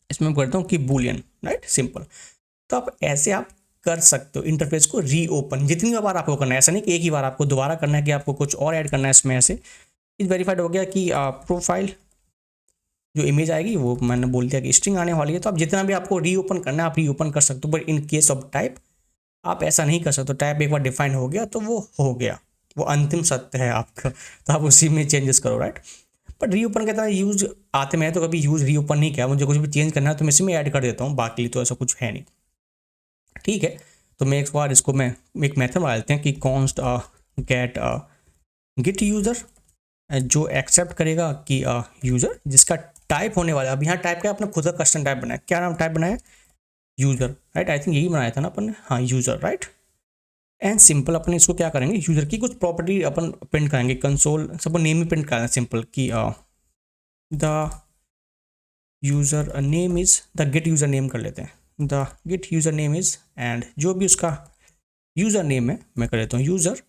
इसमें मैं करता हूँ कि बूलियन, राइट, सिंपल। तो आप ऐसे आप कर सकते हो इंटरफेस को रीओपन, जितनी बार आपको करना है, ऐसा नहीं कि एक ही बार आपको दोबारा करना है कि आपको कुछ और ऐड करना है इसमें। ऐसे इस वेरीफाइड हो गया कि प्रोफाइल जो इमेज आएगी वो मैंने बोल दिया कि स्ट्रिंग आने वाली है, तो आप जितना भी आपको रीओपन करना है आप रीओपन कर सकते हो। But in case of type आप ऐसा नहीं कर सकते, टाइप एक बार डिफाइन हो गया तो वो हो गया, वो अंतिम सत्य है आपका, तो आप उसी में चेंजेस करो, राइट। बट रीओपन कहता है यूज आते, मैं तो कभी यूज रीओपन नहीं किया, मुझे कुछ भी चेंज करना है तो मैं इसी में ऐड कर देता हूँ, बाकी तो ऐसा कुछ है नहीं, ठीक है। तो मैं एक बार इसको मैं एक मेथड बना लेते हैं कि कॉन्स्ट गेट गिट यूज़र, जो एक्सेप्ट करेगा कि यूज़र जिसका टाइप होने वाला है। अब यहाँ टाइप का अपना खुद का कस्टम टाइप बनाया, क्या नाम टाइप बनाया, यूज़र, राइट। आई थिंक यही बनाया था ना अपन ने, हाँ यूज़र, राइट। एंड सिंपल अपन इसको क्या करेंगे, यूज़र की कुछ प्रॉपर्टी अपन प्रिंट करेंगे, कंसोल सब नेम ही प्रिंट करना सिंपल कि the user name is, the gate user name कर लेते हैं, the gate user name is, and जो भी उसका यूज़र नेम है मैं कर लेता हूँ यूज़र।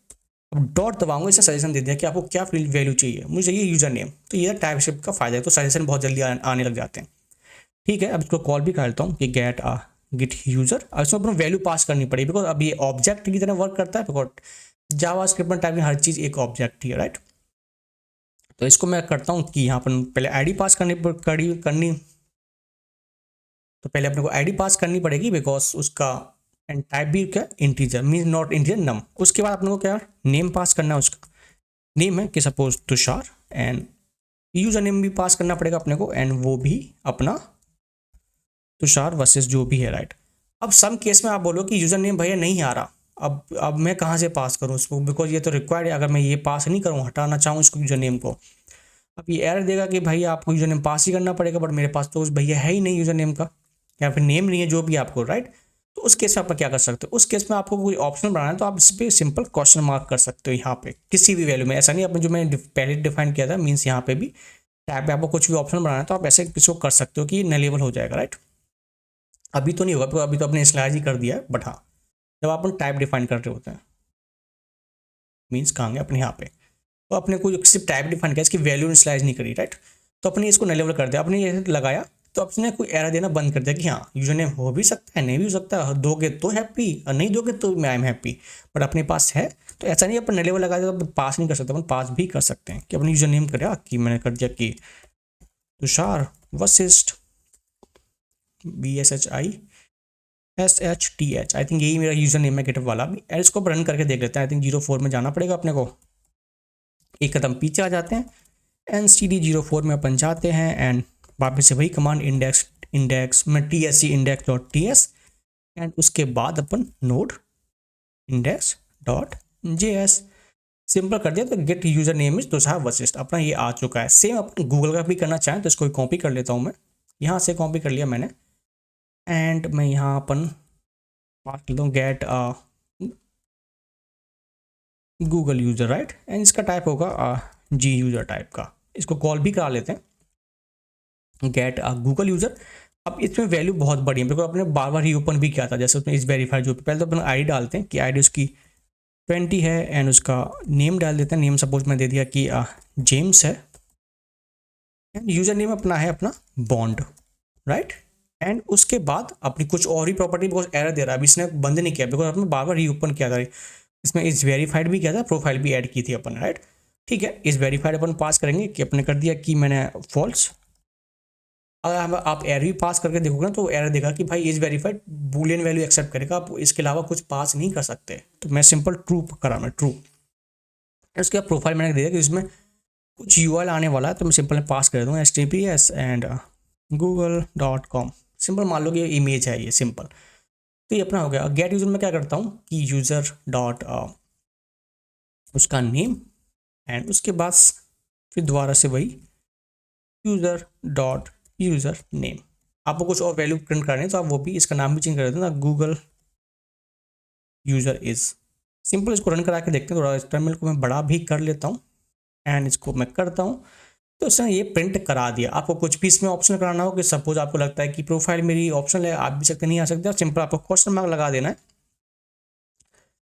अब डॉट दबाऊंगा, इससे सजेशन दे दिया कि आपको क्या फील्ड वैल्यू चाहिए, मुझे चाहिए यूज़र नेम, तो ये टाइपस्क्रिप्ट का फायदा है, तो सजेशन बहुत जल्दी आने लग जाते हैं, ठीक है। अब इसको कॉल भी कर लेता हूँ कि गेट गिट यूज़र, अब इसमें अपना वैल्यू पास करनी पड़ेगी, बिकॉज अब ये ऑब्जेक्ट की तरह वर्क करता है, बिकॉज जावास्क्रिप्ट में टाइप में हर चीज़ एक ऑब्जेक्ट ही है, राइट। तो इसको मैं करता हूँ कि यहाँ पर पहले आईडी पास करनी, तो पहले अपने को आईडी पास करनी पड़ेगी, बिकॉज उसका एंड टाइप भी क्या इंटीजर, मीन नॉट इंटीजर, नम। उसके बाद अपने को क्या नेम पास करना है, उसका नेम है कि suppose Tushar, and user name भी पास करना पड़ेगा अपने को, एंड वो भी अपना तुषार वर्सेस जो भी है, राइट। अब सम केस में आप बोलो कि यूजर नेम भैया नहीं आ रहा, अब मैं कहाँ से पास करूँ उसको, बिकॉज ये तो रिक्वायर्ड है, अगर मैं ये पास नहीं करूँ, हटाना चाहूँ इसको यूजर नेम को, अब ये एरर देगा कि भाई आपको यूजर नेम पास ही करना पड़ेगा, बट मेरे पास तो उस भैया है ही नहीं यूजर नेम का, या फिर नेम नहीं है जो भी आपको, राइट। तो उस केस में आप क्या कर सकते हो, उस केस में आपको कोई ऑप्शन बनाना है तो आप इस पर सिंपल क्वेश्चन मार्क कर सकते हो यहाँ पे किसी भी वैल्यू में, ऐसा नहीं, अपने जो मैंने पहले डिफाइन किया था, मीन्स यहाँ पे भी टैब पे आपको कुछ भी ऑप्शन बनाना है तो आप ऐसे किसी को कर सकते हो कि ये नलेबल हो जाएगा, राइट। अभी तो नहीं होगा, तो अभी तो अपने स्लाइड ही कर दिया है, बट हाँ जब आप टाइप डिफाइन कर रहे होते हैं, मीन्स कहाँ गए अपने यहाँ पे, तो अपने को सिर्फ टाइप डिफाइन किया, इसकी वैल्यू इनिशियलाइज नहीं करी, राइट। तो अपने इसको नलेबल कर दिया, अपने ये लगाया तो अपने कोई एरर देना बंद कर दिया कि हाँ यूजर नेम हो भी सकता है, नहीं भी हो सकता है, दोगे तो हैप्पी और नहीं दोगे तो मैं आई एम हैप्पी, बट अपने पास है। तो ऐसा नहीं अपन नलेबल लगा दिया तो पास नहीं कर सकते, अपन पास भी कर सकते हैं कि अपने यूजर नेम करेगा कि मैंने कर दिया कि Tushar Vashishtha BSHISHTH, I think यही मेरा यूजर नेम है गेटअप वाला भी। इसको रन करके देख लेते हैं, आई थिंक 04 में जाना पड़ेगा अपने को, एक कदम पीछे आ जाते हैं, NCD04 में अपन जाते हैं, एंड वापस से वही कमांड इंडेक्स में TSC index.ts, एंड उसके बाद अपन नोड index.js सिंपल कर दिया, तो gate user name is Tushar Vashishtha अपना ये आ चुका है। सेम अपन गूगल का भी करना चाहें तो इसको कॉपी कर लेता हूँ मैं, यहाँ से कॉपी कर लिया मैंने, एंड मैं यहाँ अपन पास लेता हूँ get Google user, right, and इसका टाइप होगा जी यूजर टाइप का, इसको कॉल भी करा लेते हैं गेट गूगल यूजर। अब इसमें वैल्यू बहुत बड़ी है, बिकॉज अपने बार बार रीओपन भी किया था, जैसे उसमें इस वेरीफाइड जो पहले तो अपन आईडी डालते हैं कि आईडी उसकी 20 है, एंड उसका नेम डाल देते हैं, नेम सपोज मैं दे दिया कि जेम्स है, एंड यूजर नेम अपना है अपना बॉन्ड, राइट। एंड उसके बाद अपनी कुछ और ही प्रॉपर्टी, बिकॉज एरर दे रहा है, अभी इसने बंद नहीं किया, बिकॉज अपने बार बार रीओपन किया था, इसमें इस वेरीफाइड भी किया था, प्रोफाइल भी ऐड की थी अपन, राइट। ठीक है, इस वेरीफाइड अपन पास करेंगे कि अपने कर दिया कि मैंने फॉल्स। अगर आप एरर भी पास करके देखोगे ना तो एरर देगा कि भाई is verified, Boolean value accept करेगा, आप इसके अलावा कुछ पास नहीं कर सकते, तो मैं सिंपल ट्रू करा, मैं ट्रू। उसके बाद प्रोफाइल मैंने दे दिया कि इसमें कुछ URL आने वाला है, तो मैं सिंपल पास कर दूँगा HTTPS एंड google.com, सिंपल मान लो कि ये इमेज है, ये सिंपल, तो ये अपना हो गया। गेट यूजर में क्या करता हूँ कि यूज़र डॉट उसका नेम, एंड उसके बाद फिर दोबारा से वही यूज़र डॉट यूज़र नेम। आपको कुछ और वैल्यू प्रिंट करनी है तो आप वो भी इसका नाम भी चेंज कर देते हैं ना, गूगल यूज़र इज़, सिंपल इसको रन करा के देखते हैं। थोड़ा टर्मिनल को मैं बड़ा भी कर लेता हूँ एंड इसको मैं करता हूँ, तो इसने ये प्रिंट करा दिया। आपको कुछ भी इसमें ऑप्शन कराना हो कि सपोज आपको लगता है कि प्रोफाइल मेरी ऑप्शनल है, आप भी सकते नहीं आ सकते, और सिंपल आपको क्वेश्चन मार्क लगा देना है,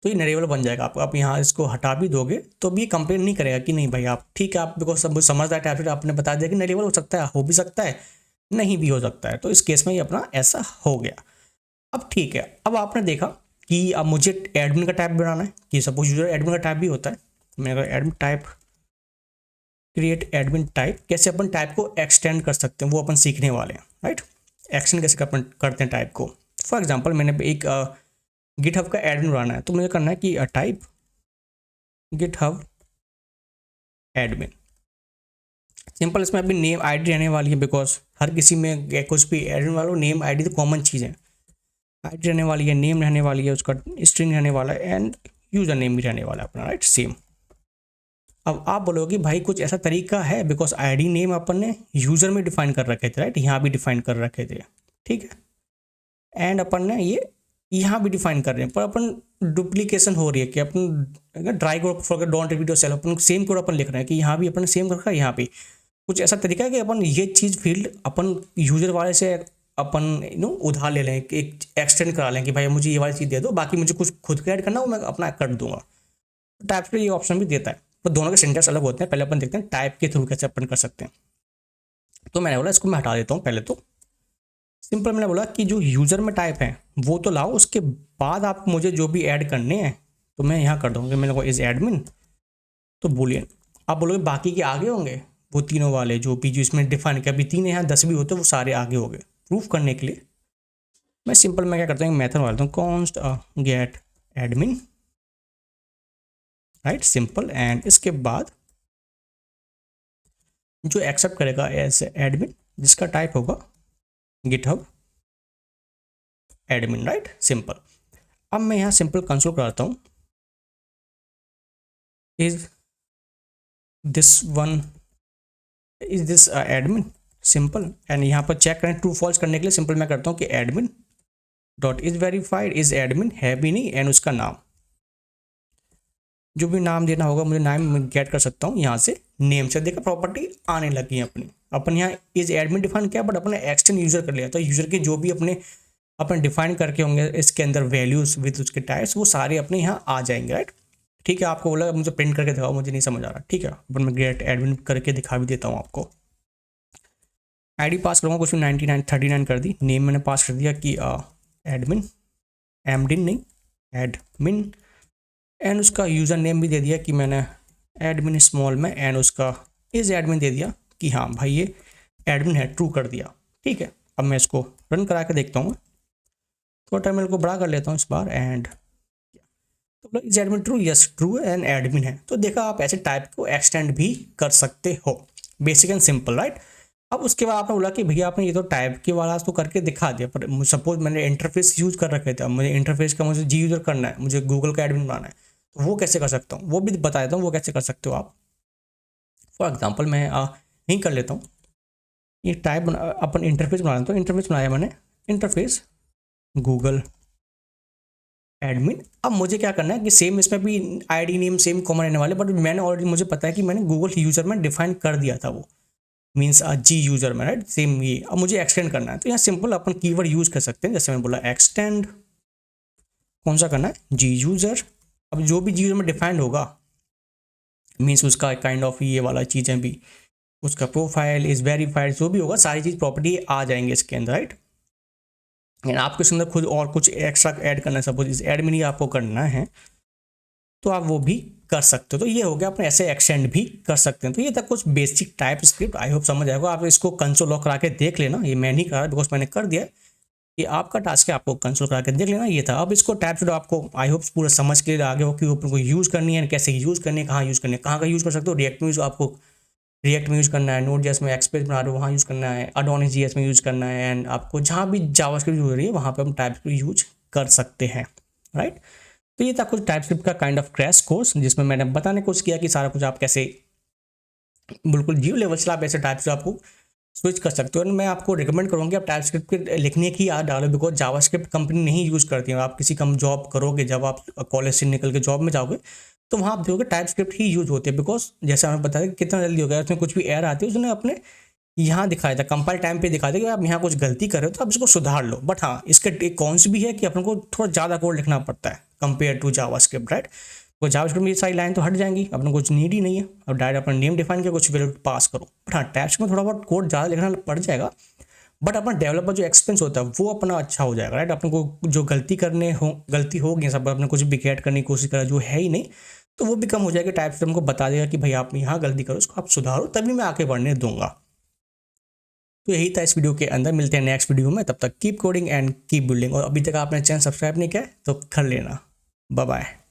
तो ये नरेबल बन जाएगा। आप यहाँ इसको हटा भी दोगे तो भी कंप्लेन नहीं करेगा कि नहीं भाई आप ठीक है, आप बिकॉज सब समझदार टाइप से आपने बता दिया कि नरेबल हो सकता है, हो भी सकता है, नहीं भी हो सकता है। तो इस केस में ये अपना ऐसा हो गया। अब ठीक है, अब आपने देखा कि अब मुझे एडमिन का टाइप बनाना है, कि सपोज यूजर एडमिन का टाइप भी होता है। मेरा admin type, create admin type, कैसे अपन टाइप को एक्सटेंड कर सकते हैं वो अपन सीखने वाले हैं, राइट। एक्सटेंड कैसे अपन करते हैं टाइप को। फॉर एग्जांपल मैंने एक गिटहब का एडमिन बनाना है, तो मुझे करना है कि टाइप गिटहब एडमिन। सिंपल, इसमें अभी नेम आईडी रहने वाली है, बिकॉज हर किसी में कुछ भी एडमिन वालों नेम आईडी तो कॉमन चीज़ है। आईडी रहने वाली है, नेम रहने वाली है, उसका स्ट्रिंग रहने वाला है, एंड यूजर नेम भी रहने वाला है अपना, राइट, सेम। अब आप बोलोगे भाई कुछ ऐसा तरीका है, बिकॉज आईडी नेम अपन ने यूजर में डिफाइन कर रखे थे, राइट, यहाँ भी डिफाइन कर रखे थे, ठीक है, एंड अपन ने ये यहाँ भी डिफाइन कर रहे हैं, पर अपन डुप्लीकेशन हो रही है कि अपन dry code for don't repeat yourself, अपन सेम कोड अपन लिख रहे हैं कि यहाँ भी अपन ने सेम कर रखा है, यहाँ भी कुछ ऐसा तरीका है कि अपन ये चीज़ फील्ड अपन यूजर वाले से अपन उधार ले लें, एक एक्सटेंड करा लें कि भाई मुझे ये वाली चीज़ दे दो, बाकी मुझे कुछ खुद का ऐड करना हो मैं अपना कर दूंगा। टाइप पे ये ऑप्शन भी देता है, तो दोनों के सिंटैक्स अलग होते हैं। पहले अपन देखते हैं टाइप के थ्रू कैसे अपन कर सकते हैं। तो मैंने बोला इसको मैं हटा देता हूँ। पहले तो सिंपल मैंने बोला कि जो यूज़र में टाइप है वो तो लाओ, उसके बाद आप मुझे जो भी ऐड करने हैं तो मैं यहाँ कर दूँगा। मैंने को इज एडमिन तो बुलियन। आप बोलोगे बाकी के आगे होंगे, वो तीनों वाले जो भी जो इसमें डिफाइन किया, अभी 3 यहाँ 10 भी होते वो सारे आगे हो गए। प्रूफ करने के लिए मैं सिंपल मैं क्या करता हूँ, मेथड डालता हूँ const get admin, right, simple, and इसके बाद जो एक्सेप्ट करेगा एज एडमिन जिसका टाइप होगा गिटहब एडमिन, राइट, सिंपल। अब मैं यहाँ सिंपल कंसोल कराता हूँ is this admin, simple, and यहाँ पर चेक करें ट्रू फॉल्स करने के लिए सिंपल मैं करता हूँ कि admin dot is verified is admin है भी नहीं, एंड उसका नाम जो भी नाम देना होगा मुझे नाम गेट कर सकता हूँ यहाँ से नेम से। देखा प्रॉपर्टी आने लगी है अपनी। अपन यहाँ इज एडमिन डिफाइन किया, बट अपने एक्सटेंड यूजर कर लिया, तो यूजर के जो भी अपने डिफाइन करके होंगे इसके अंदर वैल्यूज विद उसके टाइप्स वो सारे अपने यहाँ आ जाएंगे, राइट। ठीक है, आपको बोला मुझे प्रिंट करके दिखाओ, मुझे नहीं समझ आ रहा, ठीक है, अपन मैं गेट एडमिन करके दिखा भी देता हूँ आपको। आईडी पास करूँगा, कुछ 99 39 कर दी। नेम मैंने पास कर दिया कि एडमिन, एमडिन नहीं एडमिन, एंड उसका यूज़र नेम भी दे दिया कि मैंने एडमिन स्मॉल में, एंड उसका इज एडमिन दे दिया कि हाँ भाई ये एडमिन है, ट्रू कर दिया, ठीक है। अब मैं इसको रन करा के देखता हूँ, तो टर्मिनल को बड़ा कर लेता हूँ इस बार, एंड तो is admin true, yes true and admin है। तो देखा आप ऐसे टाइप को एक्सटेंड भी कर सकते हो, बेसिक एंड सिंपल, राइट। अब उसके बाद आपने बोला कि भैया आपने ये तो टाइप के वाला तो करके दिखा दिया, पर सपोज मैंने इंटरफेस यूज कर रखे थे, अब मुझे इंटरफेस का मुझे जी यूजर करना है, मुझे गूगल का एडमिन बनाना है, तो वो कैसे कर सकता हूँ वो भी बता देता हूँ, वो कैसे कर सकते हो आप। फॉर एग्जाम्पल मैं यहीं कर लेता हूँ, ये टाइप अपन इंटरफेस बना लेता हूँ। इंटरफेस बनाया मैंने, इंटरफेस गूगल एडमिन। अब मुझे क्या करना है कि सेम इसमें भी आईडी नेम सेम कॉमन रहने वाले, बट मैंने ऑलरेडी मुझे पता है कि मैंने गूगल यूजर में डिफाइन कर दिया था, वो मीन्स जी यूजर में, राइट, सेम ये। अब मुझे एक्सटेंड करना है, तो यहाँ सिंपल अपन कीवर्ड यूज कर सकते हैं, जैसे मैं बोला एक्सटेंड, कौन सा करना है, जी यूजर। अब जो भी जी यूजर में डिफाइंड होगा मीन्स उसका काइंड ऑफ ये वाला चीज़ें भी, उसका प्रोफाइल इज वेरीफाइड, जो भी होगा सारी चीज़ प्रॉपर्टी आ जाएंगे इसके अंदर, राइट। एंड आपके अंदर खुद और कुछ एक्स्ट्रा ऐड करना है, सपोज इस एडमिन ही आपको करना है तो आप वो भी कर सकते हो। तो ये हो गया, अपने ऐसे एक्सटेंड भी कर सकते हैं। तो ये था कुछ basic type script, I hope समझ आएगा। आप इसको कंसोल लॉक करा के देख लेना, ये मैं नहीं करा बिकॉज मैंने कर दिया, ये आपका टास्क है, आपको कंसोल करा के देख लेना। ये था, अब इसको टाइप से आपको आई होप पूरा समझ के आगे हो कि ओपन को यूज़ करनी है, कैसे यूज़ करनी है, कहाँ यूज़ करनी है, कहाँ का यूज़ कर सकते हो। रिएक्ट में यूज़ आपको रिएक्ट में यूज़ करना है, नोट जेएस में एक्सप्रेस बना रहे हो वहाँ यूज़ करना है, अडोनिस जेएस में यूज़ करना है, एंड आपको जहाँ भी जावास्क्रिप्ट यूज़ हो रही है वहाँ पे हम टाइपस्क्रिप्ट यूज कर सकते हैं, राइट। तो ये था कुछ टाइपस्क्रिप्ट का काइंड ऑफ क्रैश कोर्स, जिसमें मैंने बताने की कोशिश किया कि सारा कुछ आप कैसे बिल्कुल जीरो लेवल से आप ऐसे टाइप से आपको स्विच कर सकते हो। और मैं आपको रिकमेंड करूँगी आप टाइपस्क्रिप्ट लिखने की याद डालो, बिकॉज जावास्क्रिप्ट कंपनी नहीं यूज़ करती है। आप किसी कम जॉब करोगे, जब आप कॉलेज से निकल के जॉब में जाओगे तो वहाँ आप देखोगे टाइपस्क्रिप्ट ही यूज़ होती है। बिकॉज जैसे हमें बताया कि कितना जल्दी हो गया, उसमें कुछ भी एरर आती है उसने अपने यहाँ दिखाया था, कंपाइल टाइम पे दिखाया था कि आप यहाँ कुछ गलती कर रहे हो तो आप इसको सुधार लो। बट हाँ, इसके एक कॉन्स भी है कि अपन को थोड़ा ज़्यादा कोड लिखना पड़ता है कंपेयर टू जावास्क्रिप्ट, राइट। तो जावास्क्रिप्ट में ये सारी लाइन तो हट जाएंगी, अपन को कुछ नीड ही नहीं है। अब डायरेक्ट अपन नेम डिफाइन किया, कुछ वैल्यू पास करो। बट हाँ, टैब्स में थोड़ा बहुत कोड ज़्यादा लिखना पड़ जाएगा, बट अपना डेवलपर जो एक्सपेंस होता है वो अपना अच्छा हो जाएगा, राइट। अपन को जो गलती होगी सब, अपने कुछ भी कैट करने की कोशिश करा जो है ही नहीं, तो वो भी कम हो जाएगा। टाइप हमको बता देगा कि भाई आप यहाँ गलती करो, इसको आप सुधारो, तभी मैं आगे बढ़ने दूंगा। तो यही था इस वीडियो के अंदर। मिलते हैं नेक्स्ट वीडियो में, तब तक keep coding and keep building. और अभी तक आपने चैनल सब्सक्राइब नहीं किया है तो कर लेना। Bye bye.